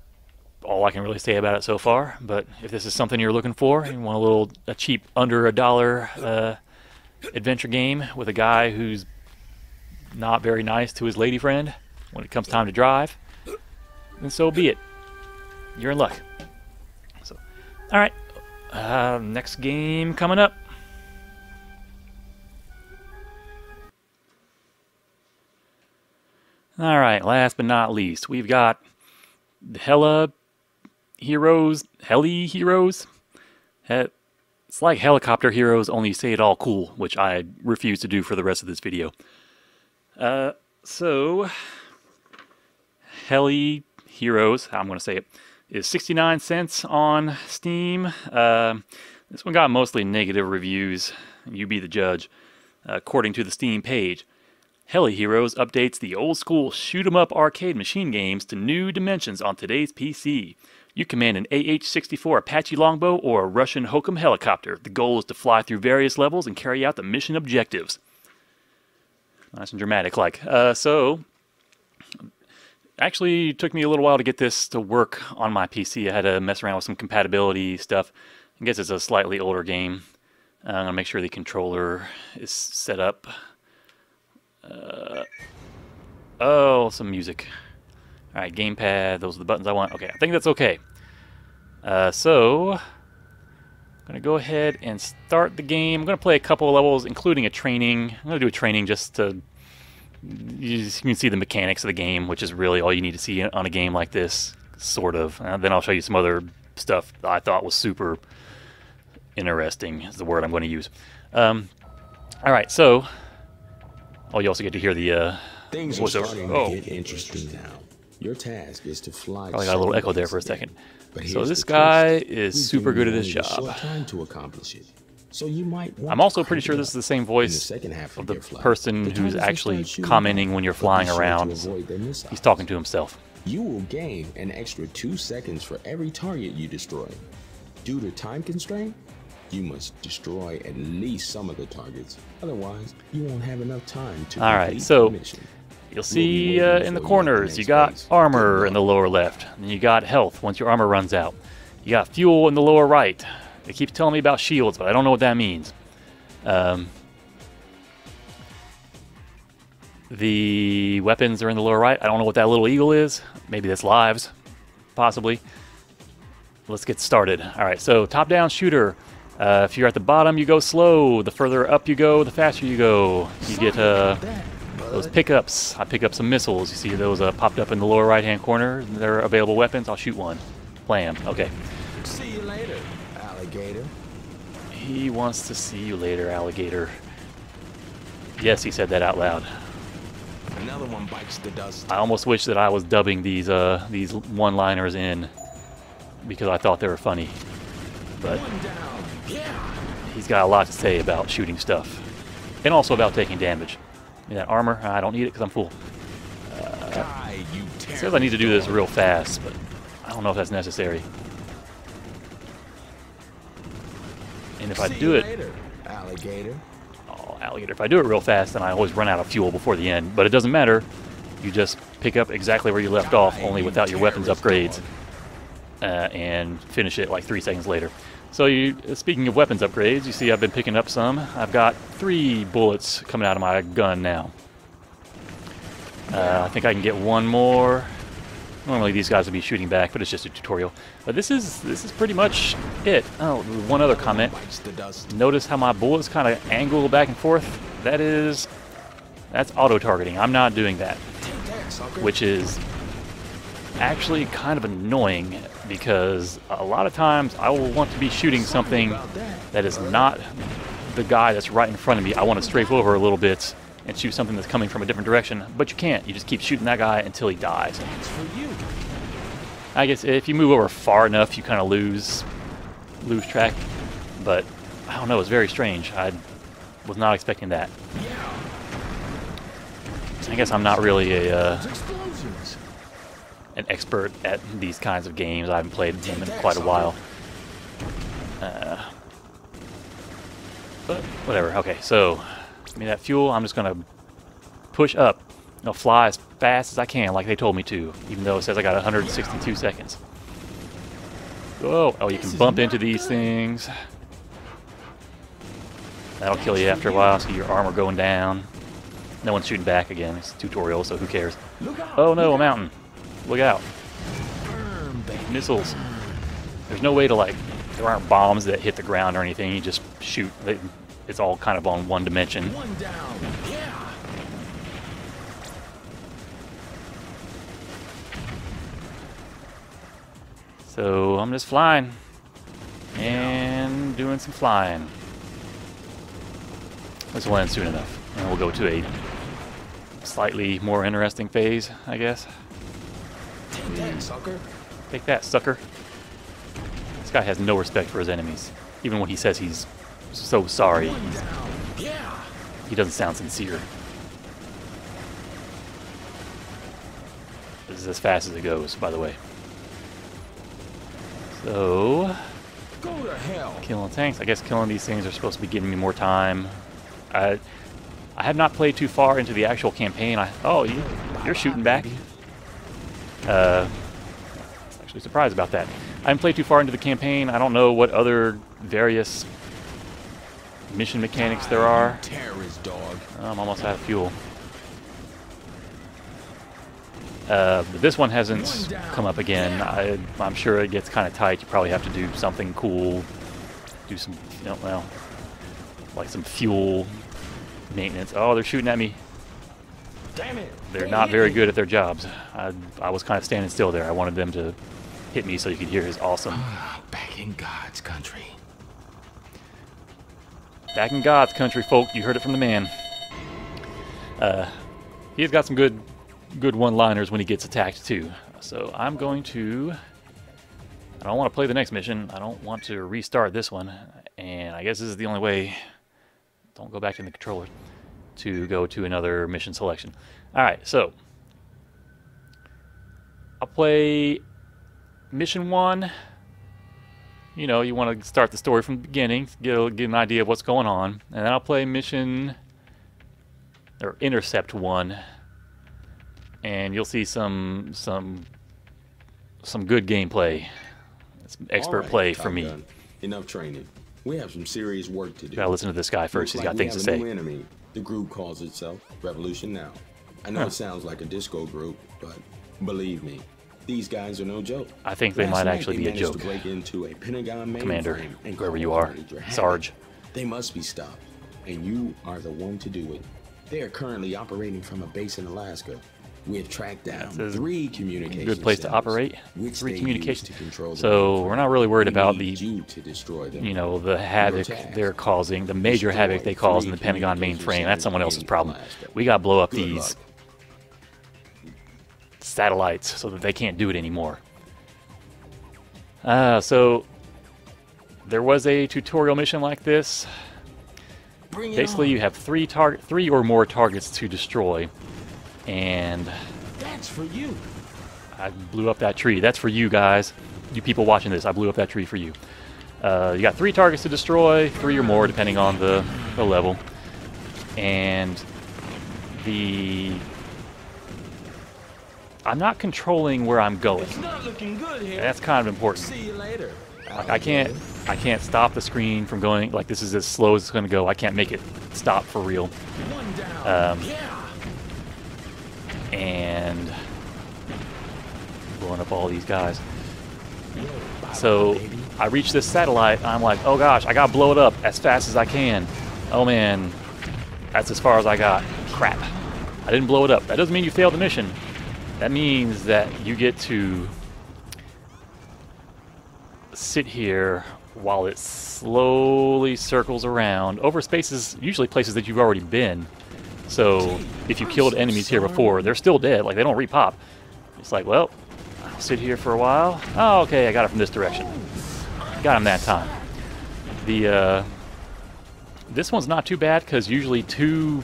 all I can really say about it so far. But if this is something you're looking for, and you want a cheap under $1 adventure game with a guy who's not very nice to his lady friend when it comes time to drive, then so be it. You're in luck. So, all right. Next game coming up. Alright, last but not least, we've got the Heli Heroes. It's like Helicopter Heroes, only you say it all cool, which I refuse to do for the rest of this video. So, Heli Heroes, how I'm going to say it, is 69 cents on Steam. This one got mostly negative reviews. You be the judge. According to the Steam page, Heli Heroes updates the old-school shoot-'em-up arcade machine games to new dimensions on today's PC. You command an AH-64 Apache longbow or a Russian Hokum helicopter. The goal is to fly through various levels and carry out the mission objectives. Nice and dramatic, like. Actually, it took me a little while to get this to work on my PC. I had to mess around with some compatibility stuff. I guess it's a slightly older game. I'm going to make sure the controller is set up. Oh, some music. Alright, gamepad, those are the buttons I want. Okay, I think that's okay. So, I'm going to go ahead and start the game. I'm going to play a couple of levels, including a training. I'm going to do a training just to... You can see the mechanics of the game, which is really all you need to see on a game like this, sort of. Then I'll show you some other stuff that I thought was super interesting, is the word I'm going to use. Alright, so... Oh, you also get to hear the Things are starting to get interesting now. Your task is to fly. Probably got a little echo there for a second. So this guy is super good at his job. To accomplish it. So you might I'm also pretty sure this is the same voice of the person who's actually commenting when you're flying around. He's talking to himself. You will gain an extra 2 seconds for every target you destroy. Due to time constraint, you must destroy at least some of the targets. Otherwise, you won't have enough time to complete the mission. You'll see in the corners, you got armor in the lower left, and you got health once your armor runs out. You got fuel in the lower right. It keeps telling me about shields, but I don't know what that means. The weapons are in the lower right. I don't know what that little eagle is. Maybe that's lives, possibly. Let's get started. Alright, so top-down shooter. If you're at the bottom, you go slow. The further up you go, the faster you go. You get those pickups. I pick up some missiles. You see those popped up in the lower right-hand corner. They're available weapons. I'll shoot one. Blam. Okay. See you later, alligator. He wants to see you later, alligator. Yes, he said that out loud. Another one bites the dust. I almost wish that I was dubbing these one-liners in because I thought they were funny. But he's got a lot to say about shooting stuff. And also about taking damage. That armor, I don't need it because I'm full. It says I need to do this real fast, but I don't know if that's necessary. And if I do it... alligator. Oh, alligator. If I do it real fast, then I always run out of fuel before the end. But it doesn't matter. You just pick up exactly where you left off, only without your weapons upgrades. And finish it like 3 seconds later. So speaking of weapons upgrades, you see I've been picking up some. I've got 3 bullets coming out of my gun now. I think I can get one more. Normally these guys would be shooting back, but it's just a tutorial. But this is pretty much it. Oh, one other comment. Notice how my bullets kind of angle back and forth? That's auto-targeting. I'm not doing that. Which is actually kind of annoying because a lot of times I will want to be shooting something that is not the guy that's right in front of me. I want to strafe over a little bit and shoot something that's coming from a different direction, but you can't. You just keep shooting that guy until he dies. I guess if you move over far enough, you kind of lose track, but I don't know, it's very strange. I was not expecting that. I guess I'm not really an expert at these kinds of games. I haven't played them in quite a while. But whatever. Okay, so give me that fuel. I'm just gonna push up. Fly as fast as I can, like they told me to, even though it says I got 162 seconds. Whoa! Oh, you can bump into these things. That'll kill you after a while. See your armor going down. No one's shooting back again. It's a tutorial, so who cares? Oh no, a mountain! Look out. Missiles. There's no way to, like, there aren't bombs that hit the ground or anything. You just shoot. It's all kind of on one dimension. So I'm just flying and doing some flying. This will end soon enough, and we'll go to a slightly more interesting phase, I guess. Take that, sucker. Take that, sucker. This guy has no respect for his enemies, even when he says he's so sorry. Yeah. He doesn't sound sincere. This is as fast as it goes, by the way. So, Go to hell. killing tanks. I guess killing these things are supposed to be giving me more time. I have not played too far into the actual campaign. Oh, you're shooting back. Actually surprised about that. I haven't played too far into the campaign. I don't know what other various mission mechanics there are. Terrorist dog. I'm almost out of fuel. But this one hasn't come up again. I'm sure it gets kind of tight. You probably have to do something cool. Do some, well, like some fuel maintenance. Oh, they're shooting at me. Damn it. They're not very good at their jobs. I was kind of standing still there. I wanted them to hit me so you could hear his awesome. Back in God's country. Back in God's country, folk. You heard it from the man. He's got some good one-liners when he gets attacked too. So I'm going to. I don't want to play the next mission. I don't want to restart this one. And I guess this is the only way. Don't go back to the controller to go to another mission selection. All right, so I'll play mission 1. You know, you want to start the story from the beginning, get an idea of what's going on, and then I'll play mission or intercept 1, and you'll see some good gameplay. It's expert play for me. Enough training. We have some serious work to do. Gotta listen to this guy first. He's got things to say. New enemy. The group calls itself Revolution Now. I know it sounds like a disco group, but believe me, these guys are no joke. I think they might actually be a joke. To break into a Pentagon Commander, and whoever you are, Sarge. They must be stopped, and you are the one to do it. They are currently operating from a base in Alaska. We have tracked down 3 communication good place to centers, operate. which 3 they communications. use to control the So we're not really worried We about need the, you to destroy them. you know, the havoc they're causing, the major havoc they cause in the Pentagon mainframe. That's someone else's problem. We gotta blow up these satellites so that they can't do it anymore. So there was a tutorial mission like this. Basically, you have 3 or more targets to destroy, and That's for you. I blew up that tree. That's for you guys, you people watching this. I blew up that tree for you. You got 3 targets to destroy, 3 or more depending on the level, and I'm not controlling where I'm going. It's not looking good here. That's kind of important. See you later. Like, I can't stop the screen from going, like, this is as slow as it's going to go. I can't make it stop for real. One down. Yeah. And blowing up all these guys. So I reach this satellite, and I'm like, oh gosh, I gotta blow it up as fast as I can. Oh man, that's as far as I got. Crap. I didn't blow it up. That doesn't mean you failed the mission. That means that you get to sit here while it slowly circles around over spaces, usually places that you've already been. So if you killed enemies here before, they're still dead. Like, they don't repop. It's like, well, I'll sit here for a while. Oh, okay, I got it from this direction. Got him that time. This one's not too bad because usually 2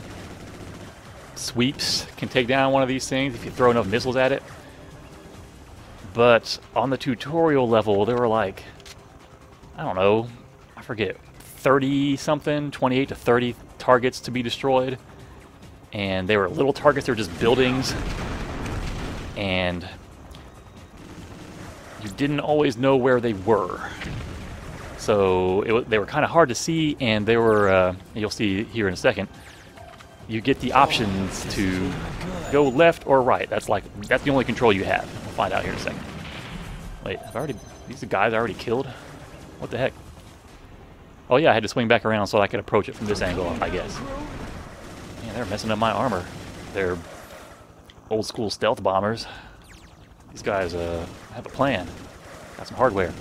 sweeps can take down one of these things if you throw enough missiles at it. But on the tutorial level, there were like, I don't know, I forget, 30 something, 28 to 30 targets to be destroyed. And they were little targets, they were just buildings. And you didn't always know where they were. So they were kind of hard to see, and they were, you'll see here in a second, you get the options to go left or right. That's the only control you have. We'll find out here in a second. Wait, these are guys I already killed? What the heck? Oh yeah, I had to swing back around so I could approach it from this angle, I guess. Man, they're messing up my armor. They're old school stealth bombers. These guys have a plan. Got some hardware.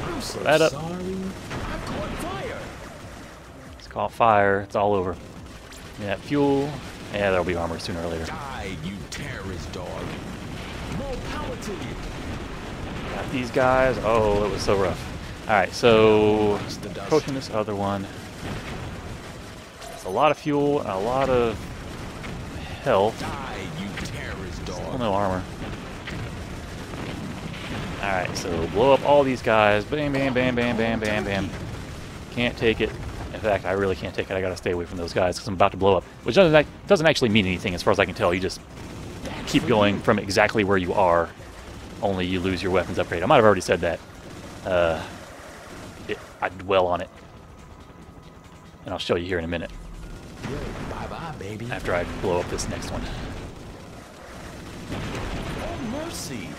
I'm so that up. sorry. I caught fire. It's caught fire. It's all over. Yeah, fuel. Yeah, there'll be armor sooner or later. Die, you terrorist dog. More power to you. Got these guys. Oh, it was so rough. Alright, so approaching this other one. It's a lot of fuel and a lot of health. Die, you terrorist dog. Still no armor. Alright, so blow up all these guys. Bam, bam, bam, bam, bam, bam, bam. Can't take it. In fact, I really can't take it. I gotta stay away from those guys because I'm about to blow up. Which doesn't actually mean anything as far as I can tell. You just keep going from exactly where you are. Only you lose your weapons upgrade. I might have already said that. I dwell on it. And I'll show you here in a minute. Bye-bye, baby. After I blow up this next one. Oh, mercy.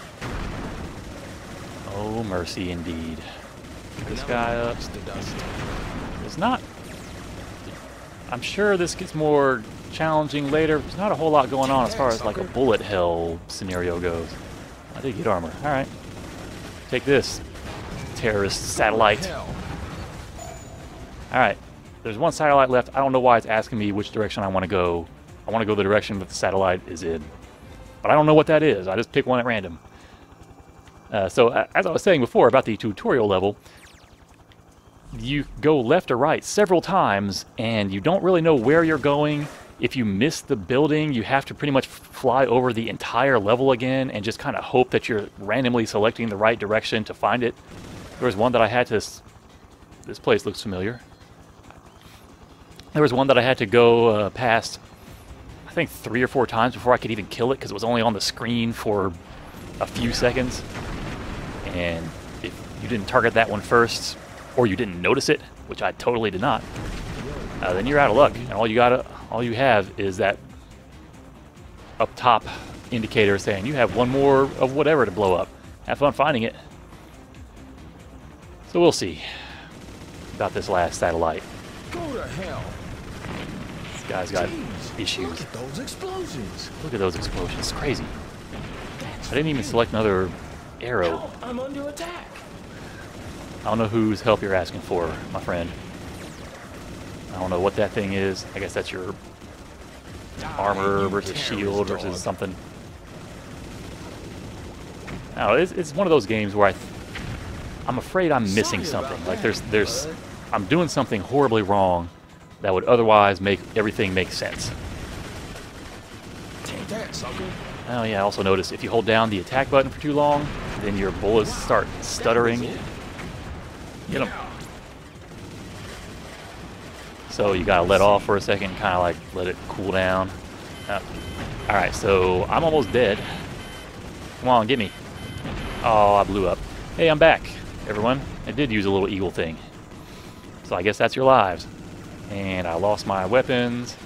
Oh, mercy indeed. This guy up. The dust. It's not... I'm sure this gets more challenging later. There's not a whole lot going on as far as like a bullet hell scenario goes. I did get armor. Alright. Take this. Terrorist satellite. Alright. There's one satellite left. I don't know why it's asking me which direction I want to go. I want to go the direction that the satellite is in. But I don't know what that is. I just pick one at random. So, as I was saying before about the tutorial level, you go left or right several times, and you don't really know where you're going. If you miss the building, you have to pretty much fly over the entire level again and just kind of hope that you're randomly selecting the right direction to find it. There was one that I had to... This place looks familiar. There was one that I had to go past, I think 3 or 4 times before I could even kill it because it was only on the screen for a few seconds. And if you didn't target that one first, or you didn't notice it, which I totally did not, then you're out of luck. And all you have is that up top indicator saying you have one more of whatever to blow up. Have fun finding it. So we'll see about this last satellite. Go to hell. This guy's got issues. Look at those explosions. Look at those explosions. It's crazy. I didn't even select another arrow. Help, I'm under attack. I don't know whose help you're asking for, my friend. I don't know what that thing is. I guess that's your armor versus shield versus something. No, it's one of those games where I'm afraid I'm missing something. Like I'm doing something horribly wrong that would otherwise make everything make sense. Take that, sucker. Oh yeah, I also noticed if you hold down the attack button for too long, then your bullets start stuttering. Get them. So you gotta let off for a second, kind of like let it cool down. Alright, so I'm almost dead. Come on, get me. Oh, I blew up. Hey, I'm back, everyone. I did use a little eagle thing. So I guess that's your lives. And I lost my weapons.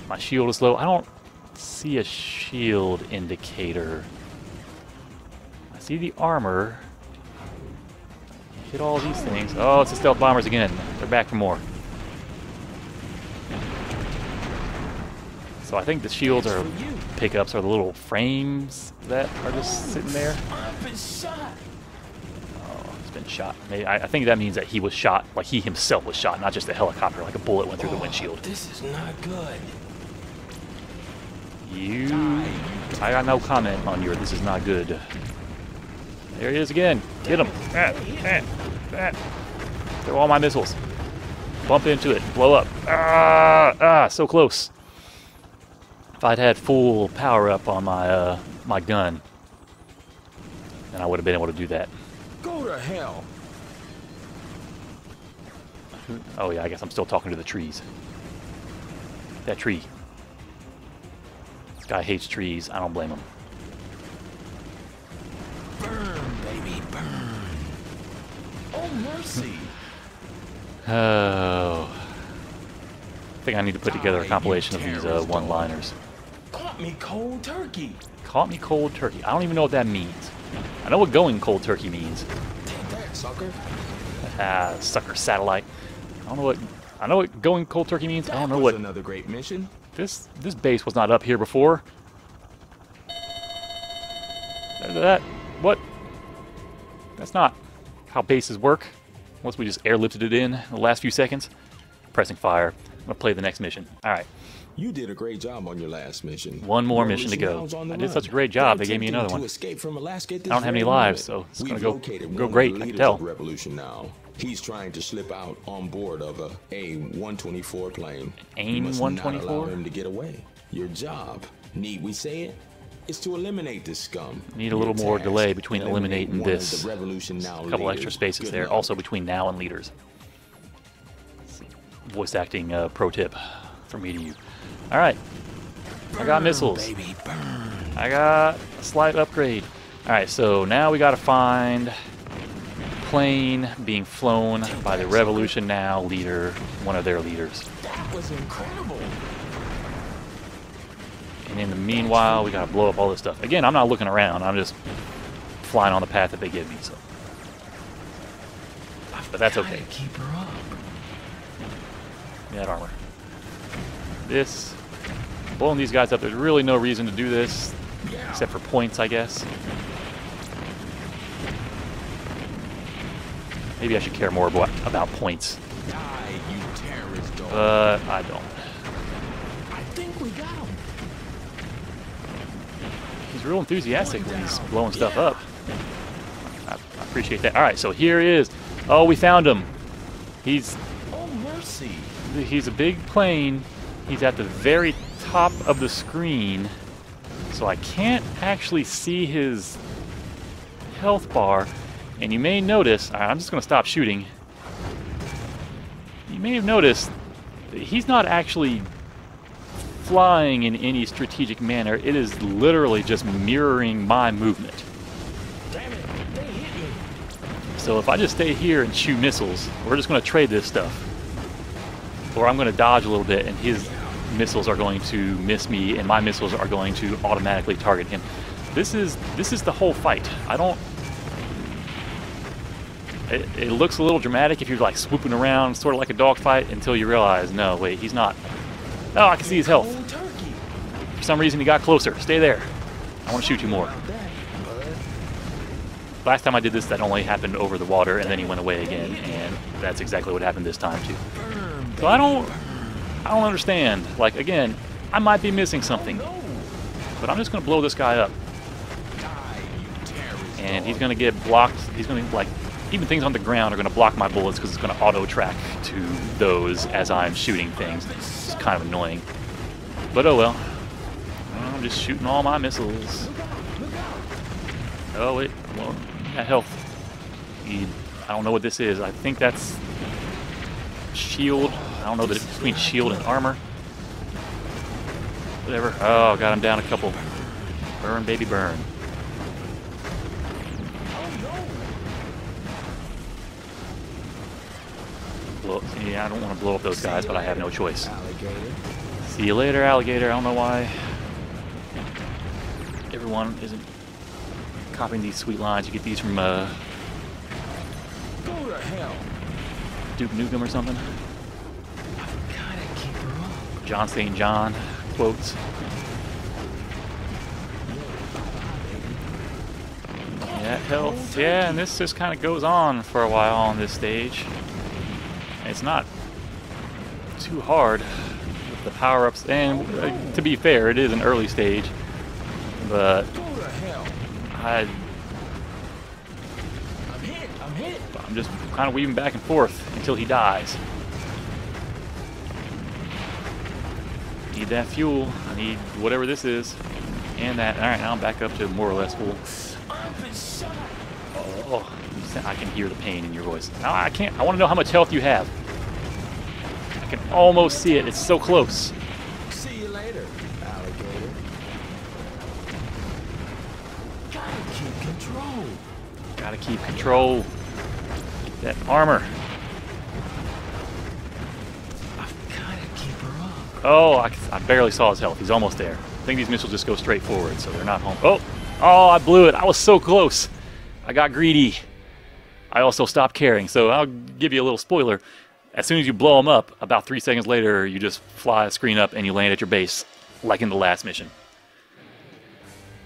My shield is low. I don't see a shield indicator. I see the armor. Hit all these things. Oh, it's the stealth bombers again. They're back for more. So I think the shields are pickups, or the little frames that are just sitting there. I've been shot. Oh, he's been shot. Maybe, I think that means that he was shot, like he himself was shot, not just a helicopter, like a bullet went through the windshield. This is not good. I got no comment on your this is not good. There he is again. Get him. Throw all my missiles. Bump into it. Blow up. So close. If I'd had full power up on my my gun, then I would have been able to do that. Go to hell. Oh yeah, I guess I'm still talking to the trees. That tree. This guy hates trees. I don't blame him. Burn, baby, burn. Oh, mercy. Oh. I think I need to put together a compilation of these one-liners. Caught me cold turkey. Caught me cold turkey. I don't even know what that means. I know what going cold turkey means. Take that, sucker. Sucker satellite. I know what going cold turkey means. I don't know what Another great mission. this base was not up here before. What? That's not how bases work. Once we just airlifted it in the last few seconds, pressing fire. I'm gonna play the next mission. All right. You did a great job on your last mission. One more mission to go. I did such a great job, they gave me another one. I don't have any lives, so it's going to go great, I can tell. Revolution now. He's trying to slip out on board of a A-124 plane. AIM-124? Allow him to get away. Your job, need we say it, is to eliminate this scum. Need a little more delay between eliminating this. A couple extra spaces there, also between now and leaders. Voice acting pro tip from me to you. All right, I got missiles. Baby, burn. I got a slight upgrade. All right, so now we got to find plane being flown by the Revolution Now leader, one of their leaders. That was incredible. And in the meanwhile, we got to blow up all this stuff. Again, I'm not looking around. I'm just flying on the path that they give me. So, but that's okay. Keep her up. That armor. This, blowing these guys up, there's really no reason to do this, except for points, I guess. Maybe I should care more about points. Die, you terrorist dog. But I don't. I think we got him. He's real enthusiastic when he's blowing stuff up. I appreciate that. All right, so here he is. Oh, we found him. He's a big plane. He's at the very top of the screen, so I can't actually see his health bar. And you may notice, I'm just going to stop shooting. You may have noticed that he's not actually flying in any strategic manner. It is literally just mirroring my movement. Damn it, they hit me. So if I just stay here and shoot missiles, we're just going to trade this stuff. Or I'm going to dodge a little bit, and his missiles are going to miss me, and my missiles are going to automatically target him. This is the whole fight. I don't. It looks a little dramatic if you're like swooping around, sort of like a dogfight, until you realize, no, wait, he's not. Oh, I can see his health. For some reason, he got closer. Stay there. I want to shoot you more. Last time I did this, that only happened over the water, and then he went away again, and that's exactly what happened this time too. So I don't understand. Like, again, I might be missing something, but I'm just going to blow this guy up. And he's going to get blocked. He's going to, like, even things on the ground are going to block my bullets because it's going to auto-track to those as I'm shooting things. It's kind of annoying. But oh well. I'm just shooting all my missiles. Oh wait, well, that health. I don't know what this is. I think that's shield. I don't know the difference between shield and armor. Whatever. Oh, got him down a couple. Burn, baby, burn. Yeah, I don't want to blow up those guys, but I have no choice. See you later, alligator. I don't know why everyone isn't copying these sweet lines. You get these from Go to hell. Duke Nukem or something. Gotta keep her up. John St. John quotes. Yeah, health. Yeah, and this just kind of goes on for a while on this stage. It's not too hard with the power-ups, and to be fair, it is an early stage, but I'm just kind of weaving back and forth until he dies. Need that fuel. I need whatever this is, and that. All right, now I'm back up to more or less full. Oh, I can hear the pain in your voice. Now I can't. I want to know how much health you have. I can almost see it. It's so close. See you later, alligator. Gotta keep control. Gotta keep control. Get that armor. I've gotta keep her up. Oh, I barely saw his health. He's almost there. I think these missiles just go straight forward, so they're not home. Oh, I blew it. I was so close. I got greedy. I also stopped caring, so I'll give you a little spoiler. As soon as you blow them up, about 3 seconds later, you just fly a screen up and you land at your base, like in the last mission.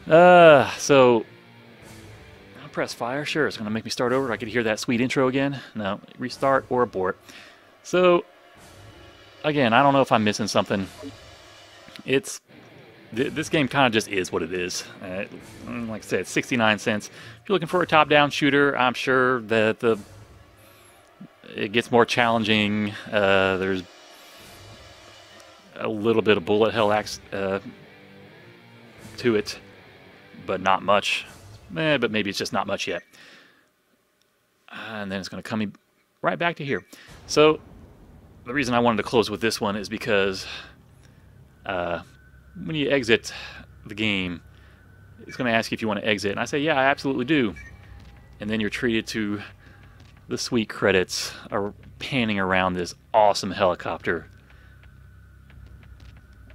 So, Press fire. Sure, it's going to make me start over. I could hear that sweet intro again. No, restart or abort. So, again, I don't know if I'm missing something. This game kind of just is what it is. Like I said, 69 cents. If you're looking for a top-down shooter, I'm sure that it gets more challenging. There's a little bit of bullet hell to it, but not much. But maybe it's just not much yet. And then it's going to come right back to here. So the reason I wanted to close with this one is because when you exit the game, it's going to ask you if you want to exit. And I say, yeah, I absolutely do. And then you're treated to the sweet credits are panning around this awesome helicopter.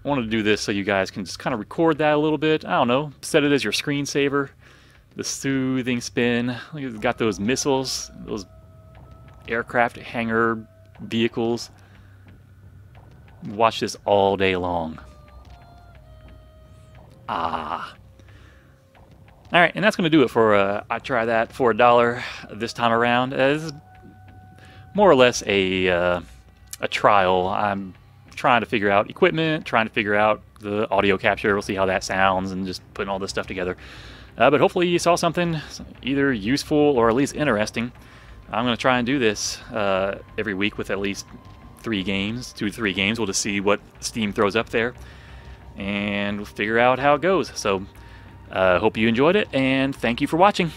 I wanted to do this so you guys can just kind of record that a little bit. I don't know, set it as your screensaver. The soothing spin. It's got those missiles, those aircraft hangar vehicles. Watch this all day long. Ah. Alright, and that's going to do it for I Try That for $1 this time around. This is more or less a trial. I'm trying to figure out equipment, trying to figure out the audio capture. We'll see how that sounds and just putting all this stuff together. But hopefully you saw something either useful or at least interesting. I'm going to try and do this every week with at least 3 games, 2 to 3 games. We'll just see what Steam throws up there. And we'll figure out how it goes. So, hope you enjoyed it, and thank you for watching.